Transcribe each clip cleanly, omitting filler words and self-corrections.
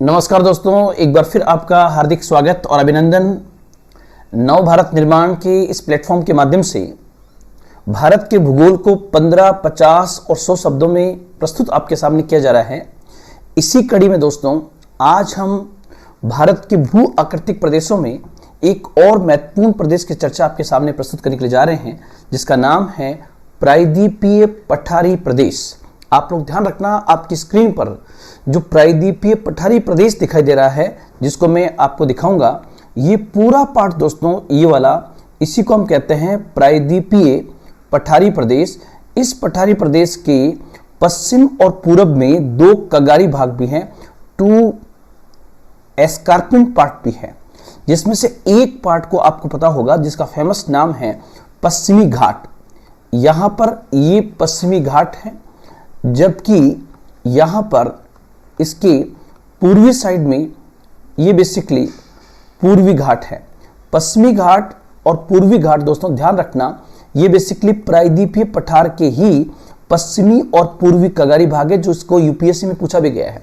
नमस्कार दोस्तों, एक बार फिर आपका हार्दिक स्वागत और अभिनंदन। नव भारत निर्माण के इस प्लेटफॉर्म के माध्यम से भारत के भूगोल को 15, 50 और 100 शब्दों में प्रस्तुत आपके सामने किया जा रहा है। इसी कड़ी में दोस्तों आज हम भारत के भू आकृतिक प्रदेशों में एक और महत्वपूर्ण प्रदेश की चर्चा आपके सामने प्रस्तुत करने के लिए जा रहे हैं, जिसका नाम है प्रायद्वीपीय पठारी प्रदेश। आप लोग ध्यान रखना, आपकी स्क्रीन पर जो प्रायद्वीपीय पठारी प्रदेश दिखाई दे रहा है, जिसको मैं आपको दिखाऊंगा, ये पूरा पार्ट दोस्तों, ये वाला, इसी को हम कहते हैं प्रायद्वीपीय पठारी प्रदेश। इस पठारी प्रदेश के पश्चिम और पूरब में दो कगारी भाग भी हैं, 2 एस्कार्पमेंट पार्ट भी है, जिसमें से एक पार्ट को आपको पता होगा जिसका फेमस नाम है पश्चिमी घाट। यहां पर ये पश्चिमी घाट है, जबकि यहां पर इसके पूर्वी साइड में ये बेसिकली पूर्वी घाट है। पश्चिमी घाट और पूर्वी घाट दोस्तों ध्यान रखना, ये बेसिकली प्रायद्वीपीय पठार के ही पश्चिमी और पूर्वी कगारी भाग है, जो इसको यूपीएससी में पूछा भी गया है।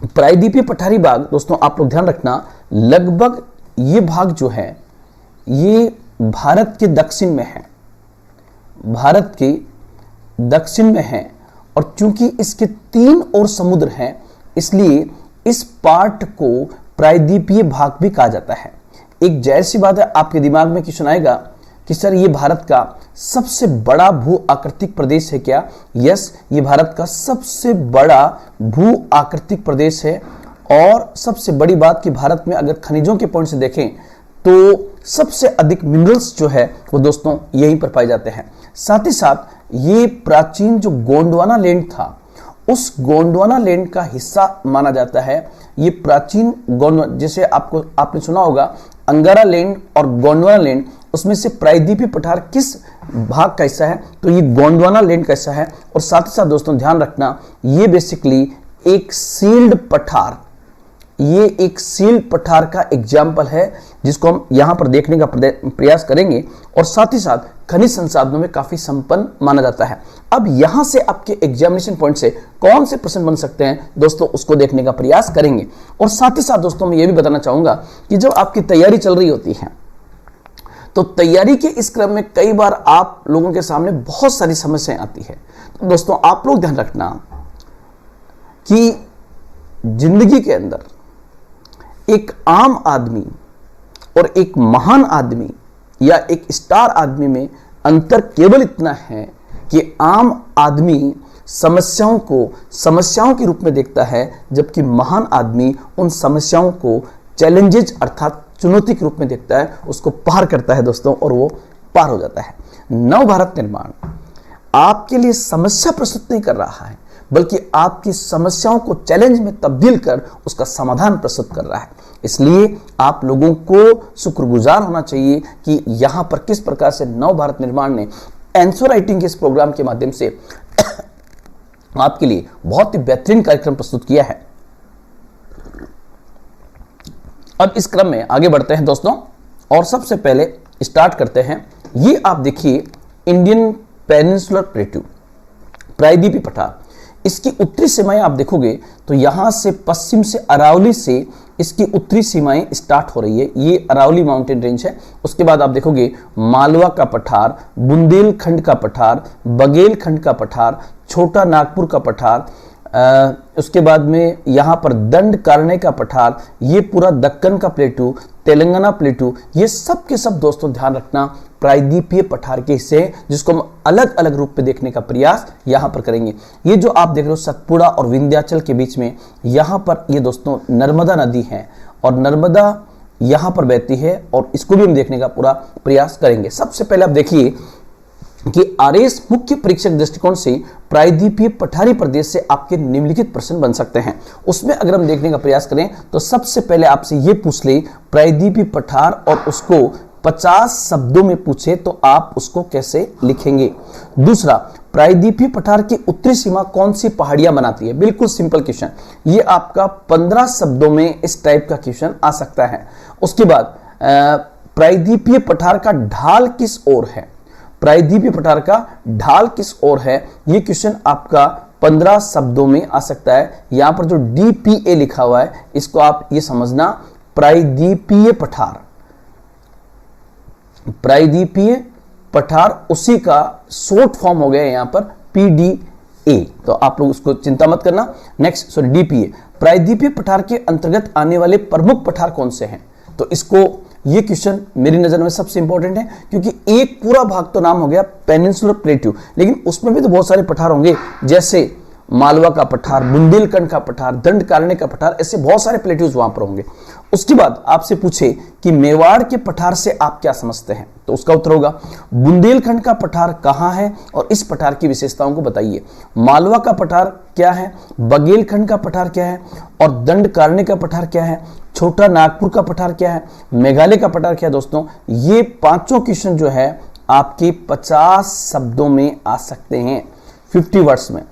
प्रायद्वीपीय पठारी भाग दोस्तों आप लोग ध्यान रखना, लगभग ये भाग जो है ये भारत के दक्षिण में है, भारत के दक्षिण में है। और चूंकि इसके 3 और समुद्र हैं, इसलिए इस पार्ट को प्रायद्वीपीय भाग भी कहा जाता है। एक जाहिर सी बात है, आपके दिमाग में क्वेश्चन आएगा कि सर ये भारत का सबसे बड़ा भू आकृतिक प्रदेश है क्या? यस, ये भारत का सबसे बड़ा भू आकृतिक प्रदेश है। और सबसे बड़ी बात कि भारत में अगर खनिजों के पॉइंट से देखें तो सबसे अधिक मिनरल्स जो है वो दोस्तों यहीं पर पाए जाते हैं। साथ ही साथ ये प्राचीन जो गोंडवाना लैंड था, उस गोंडवाना लैंड का हिस्सा माना जाता है। ये प्राचीन गोंडवाना, जैसे आपने सुना होगा अंगारा लैंड और गोंडवाना लैंड, उसमें से प्रायद्वीपीय पठार किस भाग का हिस्सा है? तो ये गोंडवाना लैंड का हिस्सा है। और साथ ही साथ दोस्तों ध्यान रखना, ये बेसिकली एक सील्ड पठार, ये एक सील्ड पठार का एग्जाम्पल है, जिसको हम यहां पर देखने का प्रयास करेंगे। और साथ ही साथ खनिज संसाधनों में काफी संपन्न माना जाता है। अब यहां से आपके एग्जामिनेशन पॉइंट से कौन से प्रश्न बन सकते हैं दोस्तों, उसको देखने का प्रयास करेंगे। और साथ ही साथ दोस्तों मैं ये भी बताना चाहूंगा कि जब आपकी तैयारी चल रही होती है, तो तैयारी के इस क्रम में कई बार आप लोगों के सामने बहुत सारी समस्याएं आती है। तो दोस्तों आप लोग ध्यान रखना कि जिंदगी के अंदर एक आम आदमी और एक महान आदमी या एक स्टार आदमी में अंतर केवल इतना है कि आम आदमी समस्याओं के रूप में देखता है, जबकि महान आदमी उन समस्याओं को चैलेंजेस अर्थात चुनौती के रूप में देखता है, उसको पार करता है दोस्तों, और वो पार हो जाता है। नव भारत निर्माण आपके लिए समस्या प्रस्तुत नहीं कर रहा है, बल्कि आपकी समस्याओं को चैलेंज में तब्दील कर उसका समाधान प्रस्तुत कर रहा है। इसलिए आप लोगों को शुक्रगुजार होना चाहिए कि यहां पर किस प्रकार से नव भारत निर्माण ने आंसर राइटिंग के इस प्रोग्राम के माध्यम से आपके लिए बहुत ही बेहतरीन कार्यक्रम प्रस्तुत किया है। अब इस क्रम में आगे बढ़ते हैं दोस्तों, और सबसे पहले स्टार्ट करते हैं। ये आप देखिए इंडियन पेनिनसुलर प्लेटू, प्रायद्वीपीय पठार। इसकी उत्तरी सीमाएं आप देखोगे तो यहां से पश्चिम से अरावली से इसकी उत्तरी सीमाएं स्टार्ट हो रही है। ये अरावली माउंटेन रेंज है। उसके बाद आप देखोगे मालवा का पठार, बुंदेलखंड का पठार, बघेलखंड का पठार, छोटा नागपुर का पठार, उसके बाद में यहाँ पर दंड कारणे का पठार, ये पूरा दक्कन का प्लेटू, तेलंगाना प्लेटू, ये सब के सब दोस्तों ध्यान रखना प्रायद्वीपीय पठार के हिस्से हैं, जिसको हम अलग अलग रूप में देखने का प्रयास यहाँ पर करेंगे। ये जो आप देख रहे हो सतपुड़ा और विंध्याचल के बीच में, यहाँ पर ये दोस्तों नर्मदा नदी है, और नर्मदा यहाँ पर बहती है, और इसको भी हम देखने का पूरा प्रयास करेंगे। सबसे पहले आप देखिए कि आरएस मुख्य परीक्षक दृष्टिकोण से प्रायद्वीपीय पठारी प्रदेश से आपके निम्नलिखित प्रश्न बन सकते हैं। उसमें अगर हम देखने का प्रयास करें तो सबसे पहले आपसे ये पूछ ले प्रायद्वीपीय पठार और उसको 50 शब्दों में पूछे तो आप उसको कैसे लिखेंगे। दूसरा, प्रायद्वीपीय पठार की उत्तरी सीमा कौन सी पहाड़ियां बनाती है? बिल्कुल सिंपल क्वेश्चन, ये आपका 15 शब्दों में इस टाइप का क्वेश्चन आ सकता है। उसके बाद प्रायद्वीपीय पठार का ढाल किस ओर है? प्रायद्वीपीय पठार का ढाल किस ओर है? ये क्वेश्चन आपका 15 शब्दों में आ सकता है। यहां पर जो DPA लिखा हुआ है इसको आप ये समझना प्रायद्वीपीय पठार, प्रायद्वीपीय पठार उसी का शॉर्ट फॉर्म हो गया यहां पर PDA, तो आप लोग उसको चिंता मत करना। नेक्स्ट सॉरी DPA, प्रायद्वीपीय पठार के अंतर्गत आने वाले प्रमुख पठार कौन से हैं? तो इसको ये क्वेश्चन मेरी नजर में सबसे इंपॉर्टेंट है, क्योंकि एक पूरा भाग तो नाम हो गया पेनिनसुलर प्लेट्यू, लेकिन उसमें भी तो बहुत सारे पठार होंगे, जैसे मालवा का पठार, बुंदेलखंड का पठार, दंडकारण्य का पठार, ऐसे बहुत सारे प्लेट्यूज वहां पर होंगे। उसके बाद आपसे पूछे कि मेवाड़ के पठार से आप क्या समझते हैं, तो उसका उत्तर होगा बुंदेलखंड का पठार कहां है और इस पठार की विशेषताओं को बताइए। मालवा का पठार क्या है, बघेलखंड का पठार क्या है और दंडकारण्य का पठार क्या है, छोटा नागपुर का पठार क्या है, मेघालय का पठार क्या है। दोस्तों ये पांचों क्वेश्चन जो है आपके 50 शब्दों में आ सकते हैं, 50 वर्ड्स में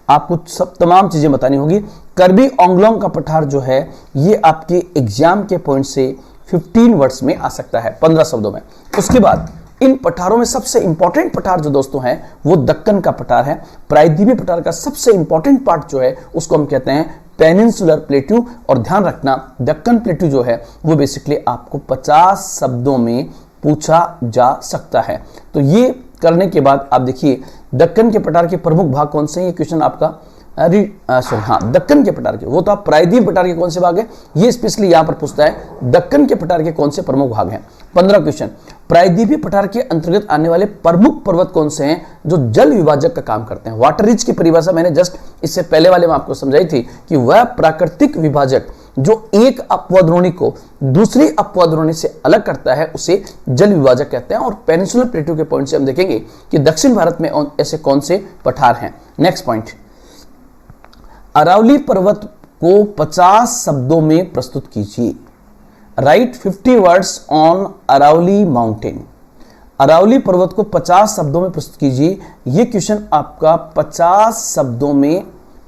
आपको सब तमाम चीजें बतानी होगी। करबी ओंगलोंग का पठार जो है ये आपके एग्जाम के पॉइंट से 15 वर्ड्स में आ सकता है, 15 शब्दों में। उसके बाद इन पठारों में सबसे इंपॉर्टेंट पठार जो दोस्तों है वो दक्कन का पठार है। प्रायद्वीपीय पठार का सबसे इंपॉर्टेंट पार्ट जो है उसको हम कहते हैं पेनिनसुलर प्लेट्यू, और ध्यान रखना दक्कन प्लेट्यू जो है वो बेसिकली आपको 50 शब्दों में पूछा जा सकता है। तो ये करने के बाद आप देखिए दक्कन के पठार के प्रमुख भाग कौन से हैं, ये क्वेश्चन आपका दक्कन के पठार के, वो तो आप प्रायद्वीपीय पठार के कौन से भाग है ये स्पेशली यहां पर पूछता है, दक्कन के पठार के कौन से प्रमुख भाग हैं। 15 क्वेश्चन, प्रायद्वीपीय पठार के अंतर्गत आने वाले प्रमुख पर्वत कौन से हैं जो जल विभाजक का काम करते हैं। वाटर रिच की परिभाषा मैंने जस्ट इससे पहले वाले में आपको समझाई थी कि वह प्राकृतिक विभाजक जो एक अपवाद्रोणी को दूसरी अपवाद्रोणी से अलग करता है उसे जल विभाजक कहते हैं। और पेनिनसुलर प्लेट्यू के पॉइंट से हम देखेंगे कि दक्षिण भारत में ऐसे कौन से पठार हैं। नेक्स्ट पॉइंट, अरावली पर्वत को 50 शब्दों में प्रस्तुत कीजिए। Write 50 words on Aravalli mountain. Aravalli पर्वत को 50 शब्दों में प्रस्तुत कीजिए। यह क्वेश्चन आपका 50 शब्दों में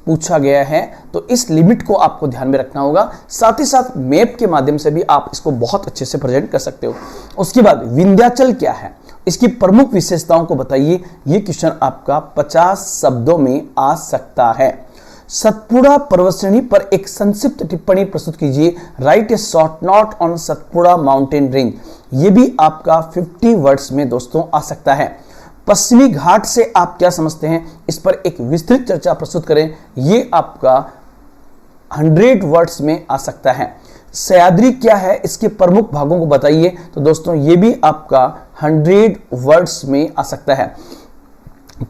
पूछा गया है, तो इस लिमिट को आपको ध्यान में रखना होगा। साथ ही साथ मैप के माध्यम से भी आप इसको बहुत अच्छे से प्रेजेंट कर सकते हो। उसके बाद विंध्याचल क्या है, इसकी प्रमुख विशेषताओं को बताइए। यह क्वेश्चन आपका 50 शब्दों में आ सकता है। सतपुड़ा पर्वत श्रेणी पर एक संक्षिप्त टिप्पणी प्रस्तुत कीजिए। Right A short note on Satpura mountain range. ये भी आपका 50 वर्ड्स में दोस्तों आ सकता है। पश्चिमी घाट से आप क्या समझते हैं, इस पर एक विस्तृत चर्चा प्रस्तुत करें। ये आपका 100 वर्ड्स में आ सकता है। सह्याद्री क्या है, इसके प्रमुख भागों को बताइए। तो दोस्तों ये भी आपका 100 वर्ड्स में आ सकता है।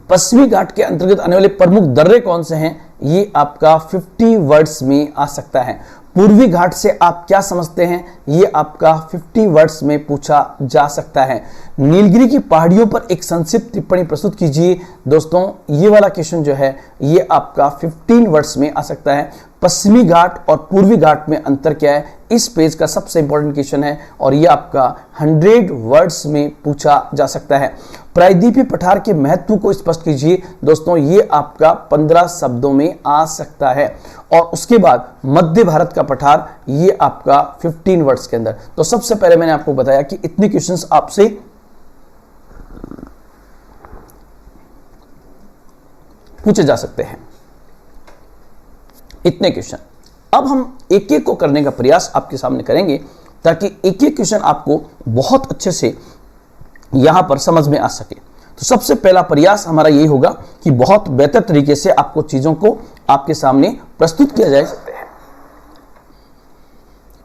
पश्चिमी घाट के अंतर्गत आने वाले प्रमुख दर्रे कौन से हैं, ये आपका 50 वर्ड्स में आ सकता है। पूर्वी घाट से आप क्या समझते हैं, ये आपका 50 वर्ड्स में पूछा जा सकता है। नीलगिरी की पहाड़ियों पर एक संक्षिप्त टिप्पणी प्रस्तुत कीजिए। दोस्तों ये वाला क्वेश्चन जो है ये आपका 15 वर्ड्स में आ सकता है। पश्चिमी घाट और पूर्वी घाट में अंतर क्या है, इस पेज का सबसे इंपॉर्टेंट क्वेश्चन है और ये आपका 100 वर्ड्स में पूछा जा सकता है। प्रायद्वीपीय पठार के महत्व को स्पष्ट कीजिए। दोस्तों ये आपका 15 शब्दों में आ सकता है। और उसके बाद मध्य भारत का पठार, ये आपका 15 वर्ड्स के अंदर। तो सबसे पहले मैंने आपको बताया कि इतने क्वेश्चंस आपसे पूछे जा सकते हैं, इतने क्वेश्चन। अब हम एक एक को करने का प्रयास आपके सामने करेंगे ताकि एक एक क्वेश्चन आपको बहुत अच्छे से यहां पर समझ में आ सके। तो सबसे पहला प्रयास हमारा यही होगा कि बहुत बेहतर तरीके से आपको चीजों को आपके सामने प्रस्तुत किया जाए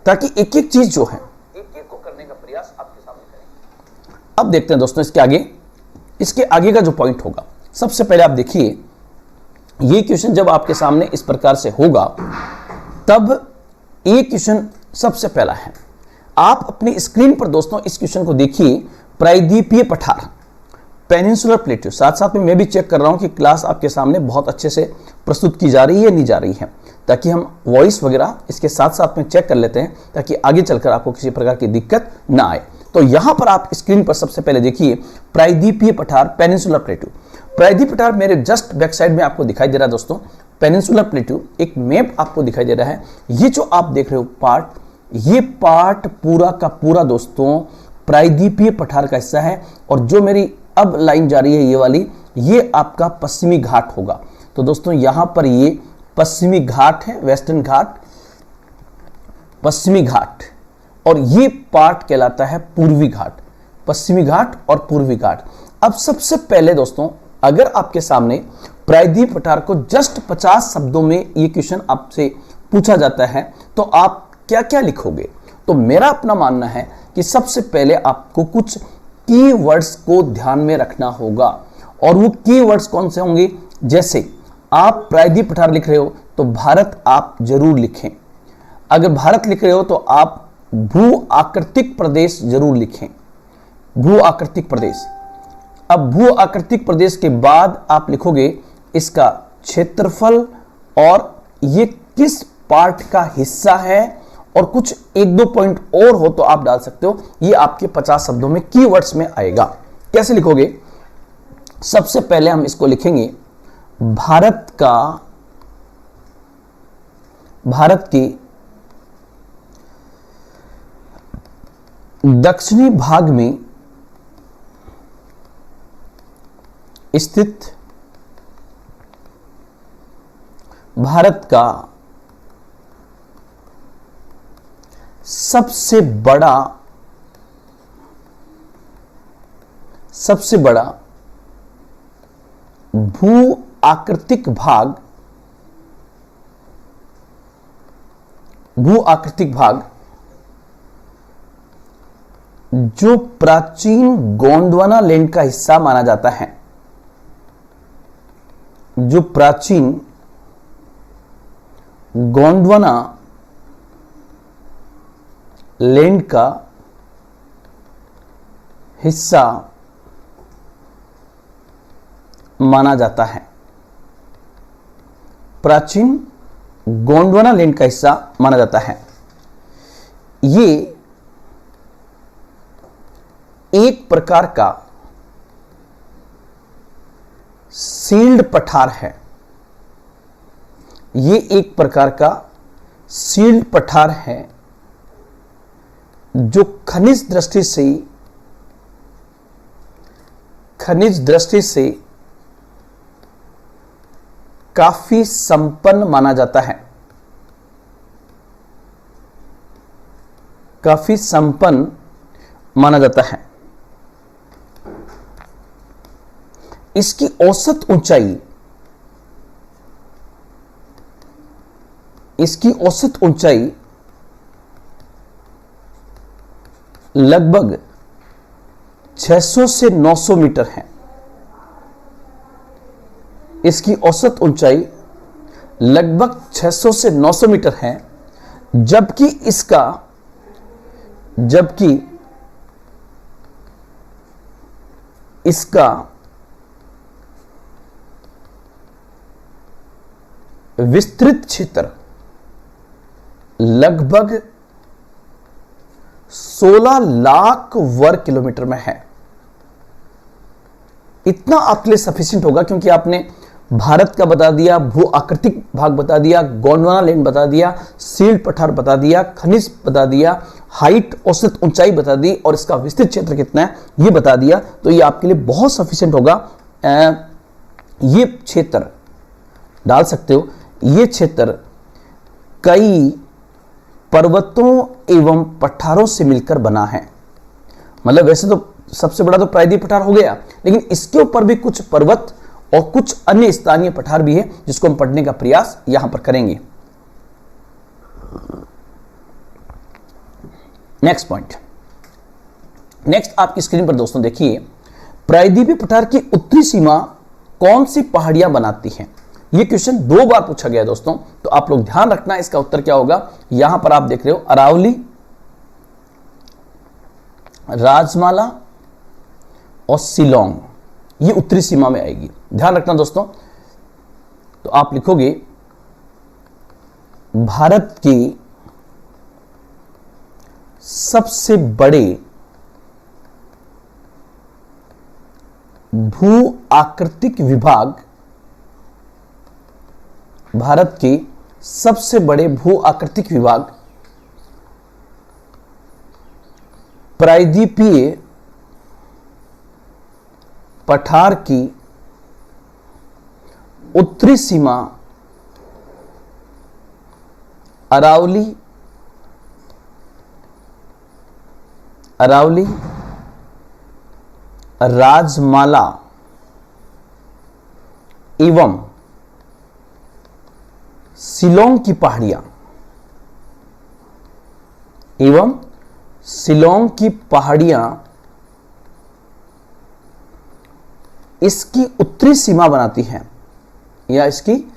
ताकि एक एक चीज जो है एक एक को करने का प्रयास आपके सामने करें। अब देखते हैं दोस्तों इसके आगे का जो पॉइंट होगा। सबसे पहले आप देखिए ये क्वेश्चन जब आपके सामने इस प्रकार से होगा तब ये क्वेश्चन सबसे पहला है। आप अपनी स्क्रीन पर दोस्तों इस क्वेश्चन को देखिए। प्रायद्वीपीय पठार, पेनिनसुलर प्लेट्यू। साथ साथ में मैं भी चेक कर रहा हूं कि क्लास आपके सामने बहुत अच्छे से प्रस्तुत की जा रही है नहीं जा रही है, ताकि हम वॉइस वगैरह इसके साथ साथ में चेक कर लेते हैं ताकि आगे चलकर आपको किसी प्रकार की दिक्कत ना आए। तो यहां पर आप स्क्रीन पर सबसे पहले देखिए प्रायद्वीपीय पठार, पेनिनसुलर प्लेट्यू। प्रायद्वीपीय पठार मेरे जस्ट बैक साइड में आपको दिखाई दे रहा है दोस्तों। पेनिनसुलर प्लेट्यू एक मैप आपको दिखाई दे रहा है। ये जो आप देख रहे हो पार्ट, ये पार्ट पूरा का पूरा दोस्तों प्रायद्वीपीय पठार का हिस्सा है। और जो मेरी अब लाइन जा रही है ये वाली, ये आपका पश्चिमी घाट होगा। तो दोस्तों यहां पर ये पश्चिमी घाट है, वेस्टर्न घाट, पश्चिमी घाट, और ये पार्ट कहलाता है पूर्वी घाट, पश्चिमी घाट और पूर्वी घाट। अब सबसे पहले दोस्तों अगर आपके सामने प्रायद्वीप पठार को जस्ट 50 शब्दों में ये क्वेश्चन आपसे पूछा जाता है तो आप क्या क्या लिखोगे? तो मेरा अपना मानना है कि सबसे पहले आपको कुछ कीवर्ड्स को ध्यान में रखना होगा, और वो कीवर्ड्स कौन से होंगे? जैसे आप प्रायद्वीप पठार लिख रहे हो तो भारत आप जरूर लिखें, अगर भारत लिख रहे हो तो आप भू आकृतिक प्रदेश जरूर लिखें, भू आकृतिक प्रदेश। अब भू आकृतिक प्रदेश के बाद आप लिखोगे इसका क्षेत्रफल और ये किस पार्ट का हिस्सा है, और कुछ एक दो पॉइंट और हो तो आप डाल सकते हो। ये आपके 50 शब्दों में कीवर्ड्स में आएगा। कैसे लिखोगे? सबसे पहले हम इसको लिखेंगे भारत की दक्षिणी भाग में स्थित भारत का सबसे बड़ा भू आकृतिक भाग जो प्राचीन गोंडवाना लैंड का हिस्सा माना जाता है, जो प्राचीन गोंडवाना लैंड का हिस्सा माना जाता है, प्राचीन गोंडवाना लैंड का हिस्सा माना जाता है। ये एक प्रकार का सील्ड पठार है, ये एक प्रकार का सील्ड पठार है जो खनिज दृष्टि से काफी संपन्न माना जाता है, काफी संपन्न माना जाता है। इसकी औसत ऊंचाई लगभग 600 से 900 मीटर है। इसकी औसत ऊंचाई लगभग 600 से 900 मीटर है, जबकि इसका विस्तृत क्षेत्र लगभग 16 लाख वर्ग किलोमीटर में है। इतना आपके लिए सफिशिएंट होगा, क्योंकि आपने भारत का बता दिया, भू आकृतिक भाग बता दिया, गोंडवाना लैंड बता दिया, सील्ड पठार बता दिया, खनिज बता दिया, हाइट औसत ऊंचाई बता दी, और इसका विस्तृत क्षेत्र कितना है ये बता दिया। तो ये आपके लिए बहुत सफिशिएंट होगा। ये क्षेत्र डाल सकते हो। ये क्षेत्र कई पर्वतों एवं पठारों से मिलकर बना है। मतलब वैसे तो सबसे बड़ा तो प्रायद्वीप पठार हो गया, लेकिन इसके ऊपर भी कुछ पर्वत और कुछ अन्य स्थानीय पठार भी है, जिसको हम पढ़ने का प्रयास यहां पर करेंगे। नेक्स्ट पॉइंट, नेक्स्ट आपकी स्क्रीन पर दोस्तों देखिए, प्रायद्वीपीय पठार की उत्तरी सीमा कौन सी पहाड़ियां बनाती हैं? यह क्वेश्चन 2 बार पूछा गया दोस्तों, तो आप लोग ध्यान रखना इसका उत्तर क्या होगा। यहां पर आप देख रहे हो अरावली, राजमाला और शिलोंग, ये उत्तरी सीमा में आएगी। ध्यान रखना दोस्तों। तो आप लिखोगे भारत की सबसे बड़े भू आकृतिक विभाग, भारत के सबसे बड़े भू आकृतिक विभाग प्रायद्वीपीय पठार की उत्तरी सीमा अरावली, अरावली राजमाला एवं शिलोंग की पहाड़ियां, एवं शिलोंग की पहाड़ियां इसकी उत्तरी सीमा बनाती हैं या इसकी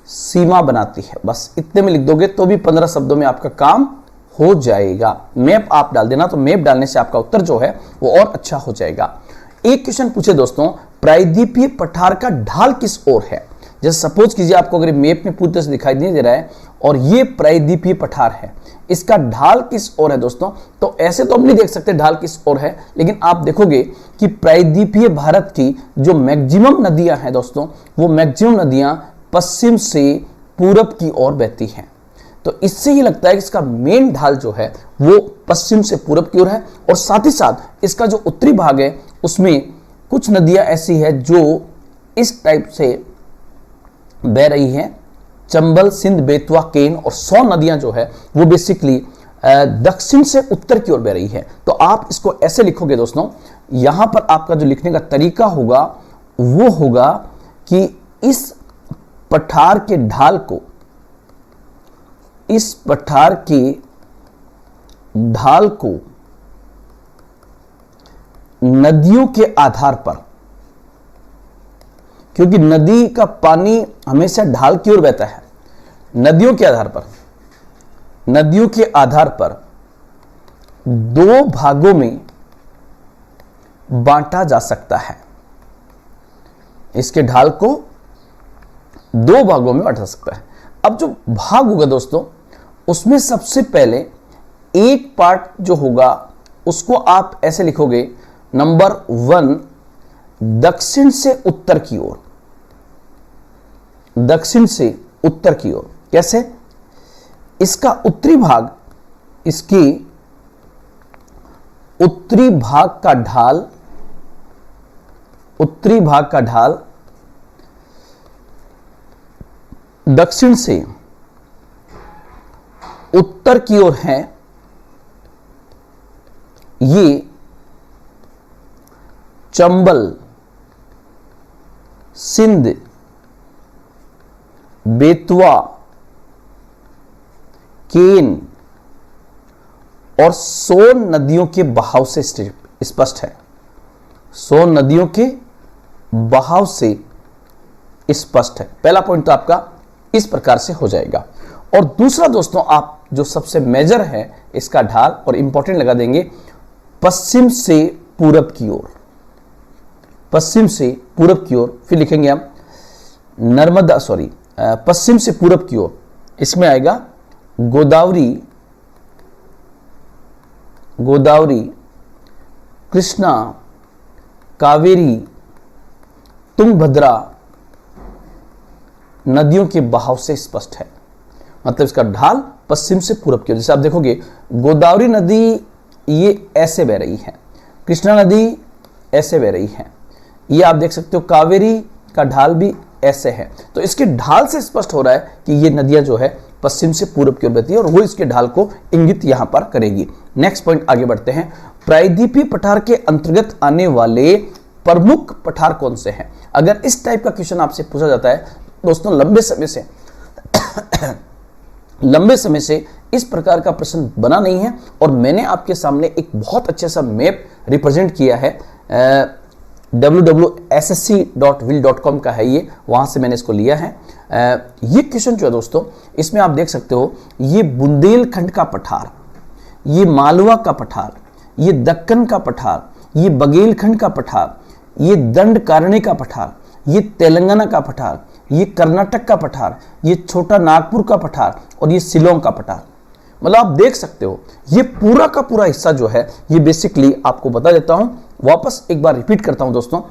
सीमा बनाती है। बस इतने में लिख दोगे तो भी 15 शब्दों में आपका काम हो जाएगा। मैप आप डाल देना, तो मैप डालने से आपका उत्तर जो है वो और अच्छा हो जाएगा। एक क्वेश्चन पूछे दोस्तों, प्रायद्वीपीय पठार का ढाल किस ओर है? जैसे सपोज कीजिए आपको अगर मैप में पूरी तरह से दिखाई नहीं दे रहा है और ये प्रायद्वीपीय पठार है, इसका ढाल किस ओर है दोस्तों? तो ऐसे तो हम नहीं देख सकते ढाल किस ओर है, लेकिन आप देखोगे कि प्रायद्वीपीय भारत की जो मैक्सिमम नदियां हैं दोस्तों, वो मैक्सिमम नदियां पश्चिम से पूरब की ओर बहती हैं। तो इससे ही लगता है कि इसका मेन ढाल जो है वो पश्चिम से पूरब की ओर है, और साथ ही साथ इसका जो उत्तरी भाग है उसमें कुछ नदियां ऐसी है जो इस टाइप से बह रही हैं। चंबल, सिंध, बेतवा, केन और सोन नदियां जो है वो बेसिकली दक्षिण से उत्तर की ओर बह रही है। तो आप इसको ऐसे लिखोगे दोस्तों, यहां पर आपका जो लिखने का तरीका होगा वो होगा कि इस पठार के ढाल को, इस पठार के ढाल को नदियों के आधार पर, क्योंकि नदी का पानी हमेशा ढाल की ओर बहता है, नदियों के आधार पर, नदियों के आधार पर दो भागों में बांटा जा सकता है। इसके ढाल को दो भागों में बांटा जा सकता है। अब जो भाग होगा दोस्तों, उसमें सबसे पहले एक पार्ट जो होगा उसको आप ऐसे लिखोगे, नंबर 1 दक्षिण से उत्तर की ओर, दक्षिण से उत्तर की ओर। कैसे? इसका उत्तरी भाग, इसकी उत्तरी भाग का ढाल, उत्तरी भाग का ढाल दक्षिण से उत्तर की ओर है। ये चंबल, सिंध, बेतवा, केन और सोन नदियों के बहाव से स्पष्ट है। सोन नदियों के बहाव से स्पष्ट है। पहला पॉइंट तो आपका इस प्रकार से हो जाएगा। और दूसरा दोस्तों, आप जो सबसे मेजर है इसका ढाल और इंपॉर्टेंट लगा देंगे, पश्चिम से पूरब की ओर, पश्चिम से पूरब की ओर। फिर लिखेंगे हम नर्मदा, पश्चिम से पूरब की ओर, इसमें आएगा गोदावरी, गोदावरी, कृष्णा, कावेरी, तुंगभद्रा नदियों के बहाव से स्पष्ट है। मतलब इसका ढाल पश्चिम से पूरब की ओर। जैसे आप देखोगे गोदावरी नदी ये ऐसे बह रही है, कृष्णा नदी ऐसे बह रही है, ये आप देख सकते हो कावेरी का ढाल भी ऐसे है। तो इसके ढाल से स्पष्ट हो रहा है कि ये नदियां जो है पश्चिम से पूरब की ओर बहती है, और वो इसके ढाल को इंगित यहां पर करेगी। नेक्स्ट पॉइंट आगे बढ़ते हैं। प्रायद्वीपीय पठार के अंतर्गत आने वाले प्रमुख पठार कौन से हैं? अगर इस टाइप का क्वेश्चन आपसे पूछा जाता है दोस्तों, लंबे समय से इस प्रकार का प्रश्न बना नहीं है, और मैंने आपके सामने एक बहुत अच्छा सा मैप रिप्रेजेंट किया है, www.ssc.will.com का है ये, वहां से मैंने इसको लिया है। ये क्वेश्चन जो है दोस्तों, इसमें आप देख सकते हो, ये बुंदेलखंड का पठार, ये मालवा का पठार, ये दक्कन का पठार, ये बघेलखंड का पठार, ये दंडकारण्य का पठार, ये तेलंगाना का पठार, ये कर्नाटक का पठार, ये छोटा नागपुर का पठार और ये शिलोंग का पठार। मतलब आप देख सकते हो ये पूरा का पूरा हिस्सा जो है ये बेसिकली आपको बता देता हूं। वापस एक बार रिपीट करता हूं दोस्तों,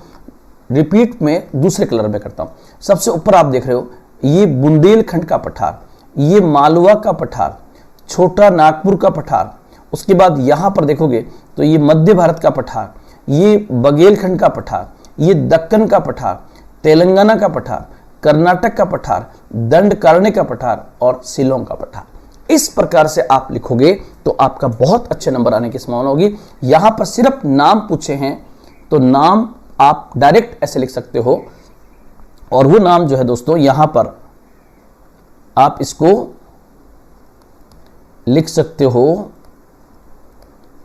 रिपीट में दूसरे कलर में करता हूं। सबसे ऊपर आप देख रहे हो ये बुंदेलखंड का पठार, ये मालवा का पठार, छोटा नागपुर का पठार, उसके बाद यहां पर देखोगे तो ये मध्य भारत का पठार, ये बघेलखंड का पठार, ये दक्कन का पठार, तेलंगाना का पठार, कर्नाटक का पठार, दंडकारण्य का पठार और शिलोंग का पठार। इस प्रकार से आप लिखोगे तो आपका बहुत अच्छे नंबर आने की संभावना होगी। यहां पर सिर्फ नाम पूछे हैं तो नाम आप डायरेक्ट ऐसे लिख सकते हो, और वो नाम जो है दोस्तों यहां पर आप इसको लिख सकते हो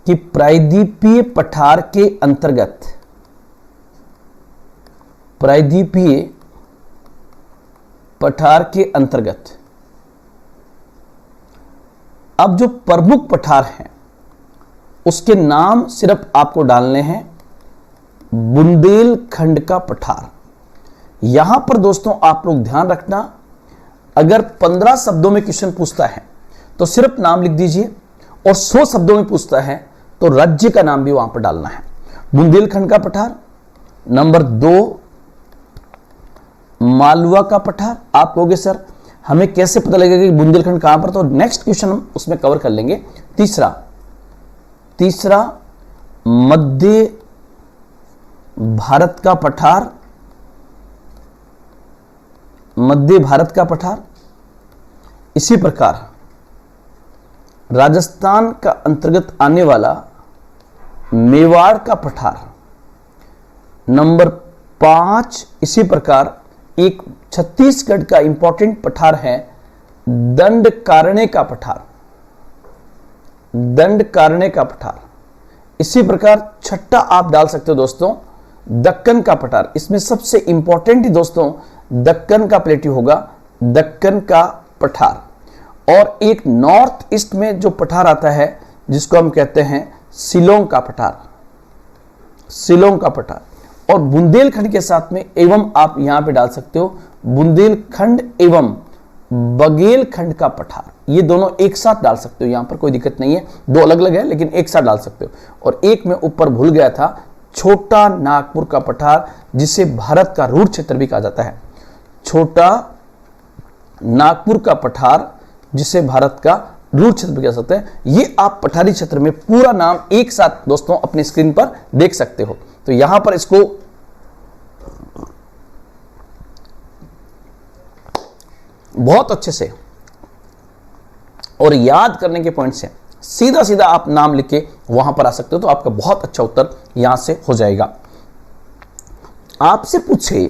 कि प्रायद्वीपीय पठार के अंतर्गत, प्रायद्वीपीय पठार के अंतर्गत अब जो प्रमुख पठार हैं उसके नाम सिर्फ आपको डालने हैं। बुंदेलखंड का पठार। यहां पर दोस्तों आप लोग ध्यान रखना, अगर 15 शब्दों में क्वेश्चन पूछता है तो सिर्फ नाम लिख दीजिए, और 100 शब्दों में पूछता है तो राज्य का नाम भी वहां पर डालना है। बुंदेलखंड का पठार। नंबर 2 मालवा का पठार। आप कहोगे सर हमें कैसे पता लगेगा कि बुंदेलखंड कहां पर, तो नेक्स्ट क्वेश्चन हम उसमें कवर कर लेंगे। तीसरा मध्य भारत का पठार, मध्य भारत का पठार। इसी प्रकार राजस्थान का अंतर्गत आने वाला मेवाड़ का पठार। नंबर 5 इसी प्रकार एक छत्तीसगढ़ का इंपॉर्टेंट पठार है दंडकारण्य का पठार, दंडकारण्य का पठार। इसी प्रकार छठा आप डाल सकते हो दोस्तों दक्कन का पठार। इसमें सबसे इंपॉर्टेंट ही दोस्तों दक्कन का प्लेट्यू होगा, दक्कन का पठार। और एक नॉर्थ ईस्ट में जो पठार आता है जिसको हम कहते हैं शिलोंग का पठार, शिलोंग का पठार। और बुंदेलखंड के साथ में एवं आप यहां पे डाल सकते हो बुंदेलखंड एवं बघेलखंड का पठार। ये दोनों एक साथ डाल सकते हो, यहां पर कोई दिक्कत नहीं है, दो अलग अलग है लेकिन एक साथ डाल सकते हो। और एक में ऊपर भूल गया था, छोटा नागपुर का पठार, जिसे भारत का रूढ़ क्षेत्र भी कहा जाता है। छोटा नागपुर का पठार जिसे भारत का रूढ़ क्षेत्र भी कह सकते हैं। ये आप पठारी क्षेत्र में पूरा नाम एक साथ दोस्तों अपनी स्क्रीन पर देख सकते हो। तो यहां पर इसको बहुत अच्छे से और याद करने के पॉइंट से सीधा सीधा आप नाम लिख के वहां पर आ सकते हो, तो आपका बहुत अच्छा उत्तर यहां से हो जाएगा। आपसे पूछे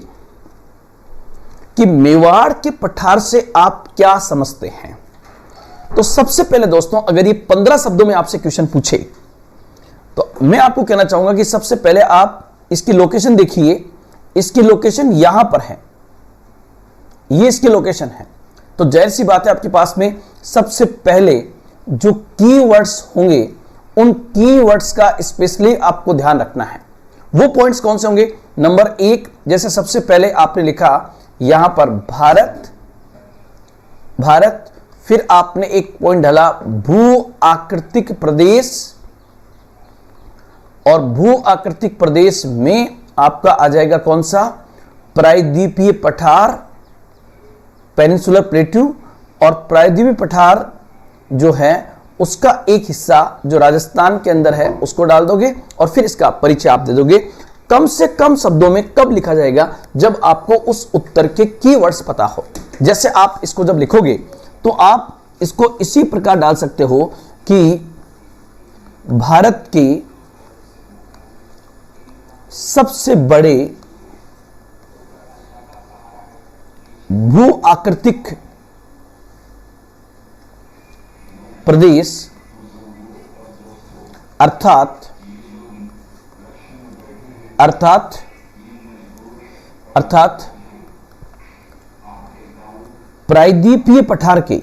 कि मेवाड़ के पठार से आप क्या समझते हैं, तो सबसे पहले दोस्तों अगर ये 15 शब्दों में आपसे क्वेश्चन पूछे तो मैं आपको कहना चाहूंगा कि सबसे पहले आप इसकी लोकेशन देखिए। इसकी लोकेशन यहां पर है, ये इसकी लोकेशन है। तो जाहिर सी बात है आपके पास में सबसे पहले जो कीवर्ड्स होंगे उन कीवर्ड्स का स्पेशली आपको ध्यान रखना है। वो पॉइंट्स कौन से होंगे? नंबर 1, जैसे सबसे पहले आपने लिखा यहां पर भारत, भारत, फिर आपने एक पॉइंट डाला भू आकृतिक प्रदेश, और भू आकृतिक प्रदेश में आपका आ जाएगा कौन सा? प्रायद्वीपीय पठार, पेनिनसुलर प्लेट्यू। और प्रायद्वीपीय पठार जो है उसका एक हिस्सा जो राजस्थान के अंदर है उसको डाल दोगे, और फिर इसका परिचय आप दे दोगे। कम से कम शब्दों में कब लिखा जाएगा? जब आपको उस उत्तर के कीवर्ड्स पता हो। जैसे आप इसको जब लिखोगे तो आप इसको इसी प्रकार डाल सकते हो कि भारत के सबसे बड़े भू आकृतिक प्रदेश अर्थात प्रायद्वीपीय पठार के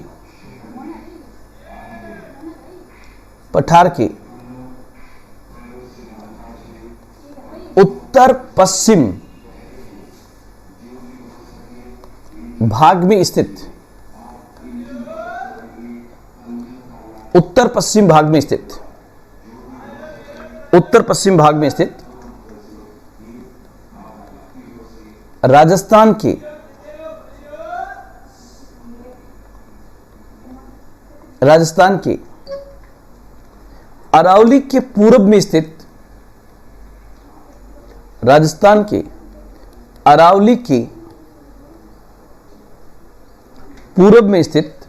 उत्तर पश्चिम भाग में स्थित, उत्तर पश्चिम भाग में स्थित, उत्तर पश्चिम भाग में स्थित राजस्थान के अरावली के पूर्व में स्थित, राजस्थान के अरावली के पूर्व में स्थित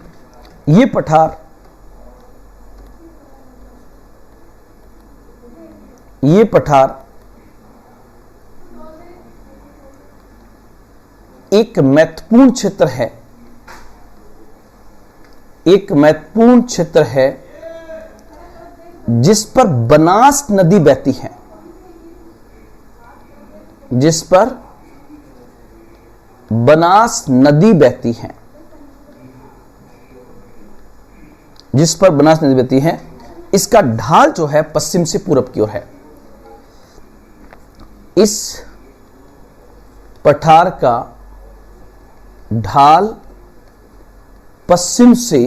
ये पठार एक महत्वपूर्ण क्षेत्र है जिस पर बनास नदी बहती है, जिस पर बनास नदी बहती है, जिस पर बनास नदी बहती है। इसका ढाल जो है पश्चिम से पूरब की ओर है। इस पठार का ढाल पश्चिम से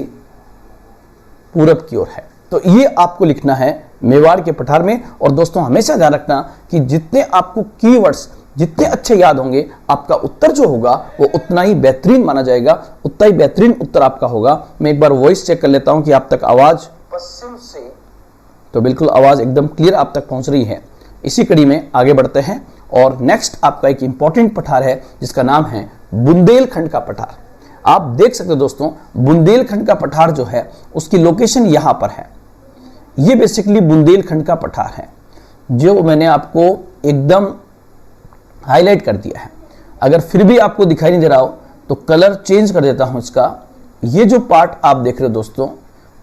पूरब की ओर है। तो ये आपको लिखना है मेवाड़ के पठार में। और दोस्तों हमेशा ध्यान रखना कि जितने आपको कीवर्ड्स जितने अच्छे याद होंगे, आपका उत्तर जो होगा वो उतना ही बेहतरीन माना जाएगा, उतना ही बेहतरीन उत्तर आपका होगा। मैं एक बार वॉइस चेक कर लेता हूं कि आप तक आवाज पश्चिम से, तो बिल्कुल आवाज एकदम क्लियर आप तक पहुंच रही है। इसी कड़ी में आगे बढ़ते हैं और नेक्स्ट आपका एक इंपॉर्टेंट पठार है जिसका नाम है बुंदेलखंड का पठार। आप देख सकते हो दोस्तों, बुंदेलखंड का पठार जो है उसकी लोकेशन यहां पर है। ये बेसिकली बुंदेलखंड का पठार है जो मैंने आपको एकदम हाईलाइट कर दिया है। अगर फिर भी आपको दिखाई नहीं दे रहा हो तो कलर चेंज कर देता हूं इसका। ये जो पार्ट आप देख रहे हो दोस्तों,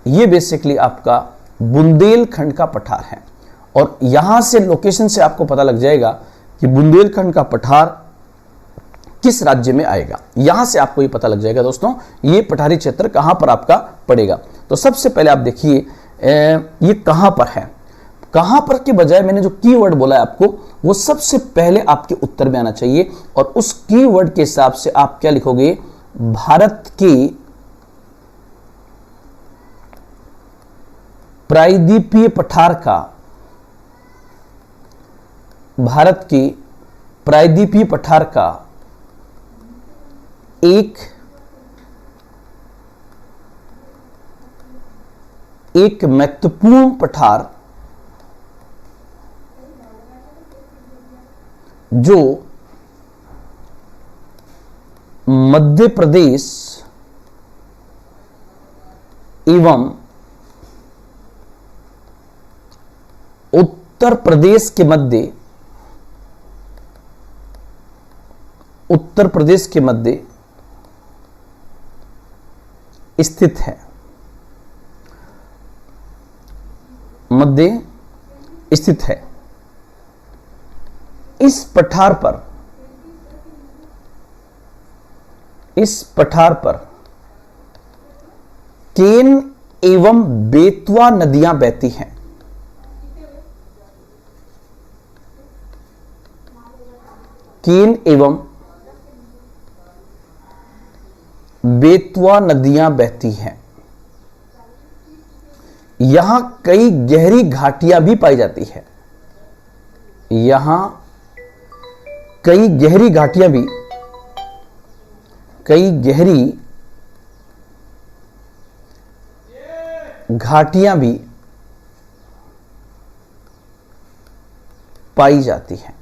ये बेसिकली आपका बुंदेलखंड का पठार है। और यहां से लोकेशन से आपको पता लग जाएगा कि बुंदेलखंड का पठार किस राज्य में आएगा। यहां से आपको ये पता लग जाएगा दोस्तों ये पठारी क्षेत्र कहां पर आपका पड़ेगा। तो सबसे पहले आप देखिए ये कहां पर है। कहां पर के बजाय मैंने जो कीवर्ड बोला है आपको, वो सबसे पहले आपके उत्तर में आना चाहिए। और उस कीवर्ड के हिसाब से आप क्या लिखोगे, भारत के प्रायद्वीपीय पठार का, भारत के प्रायद्वीपीय पठार का एक महत्वपूर्ण पठार जो मध्य प्रदेश एवं उत्तर प्रदेश के मध्य स्थित है, मध्य स्थित है। इस पठार पर केन एवं बेतवा नदियां बहती हैं। केन एवं बेतवा नदियां बहती हैं। यहां कई गहरी घाटियां भी पाई जाती है। यहां कई गहरी घाटियां भी पाई जाती हैं।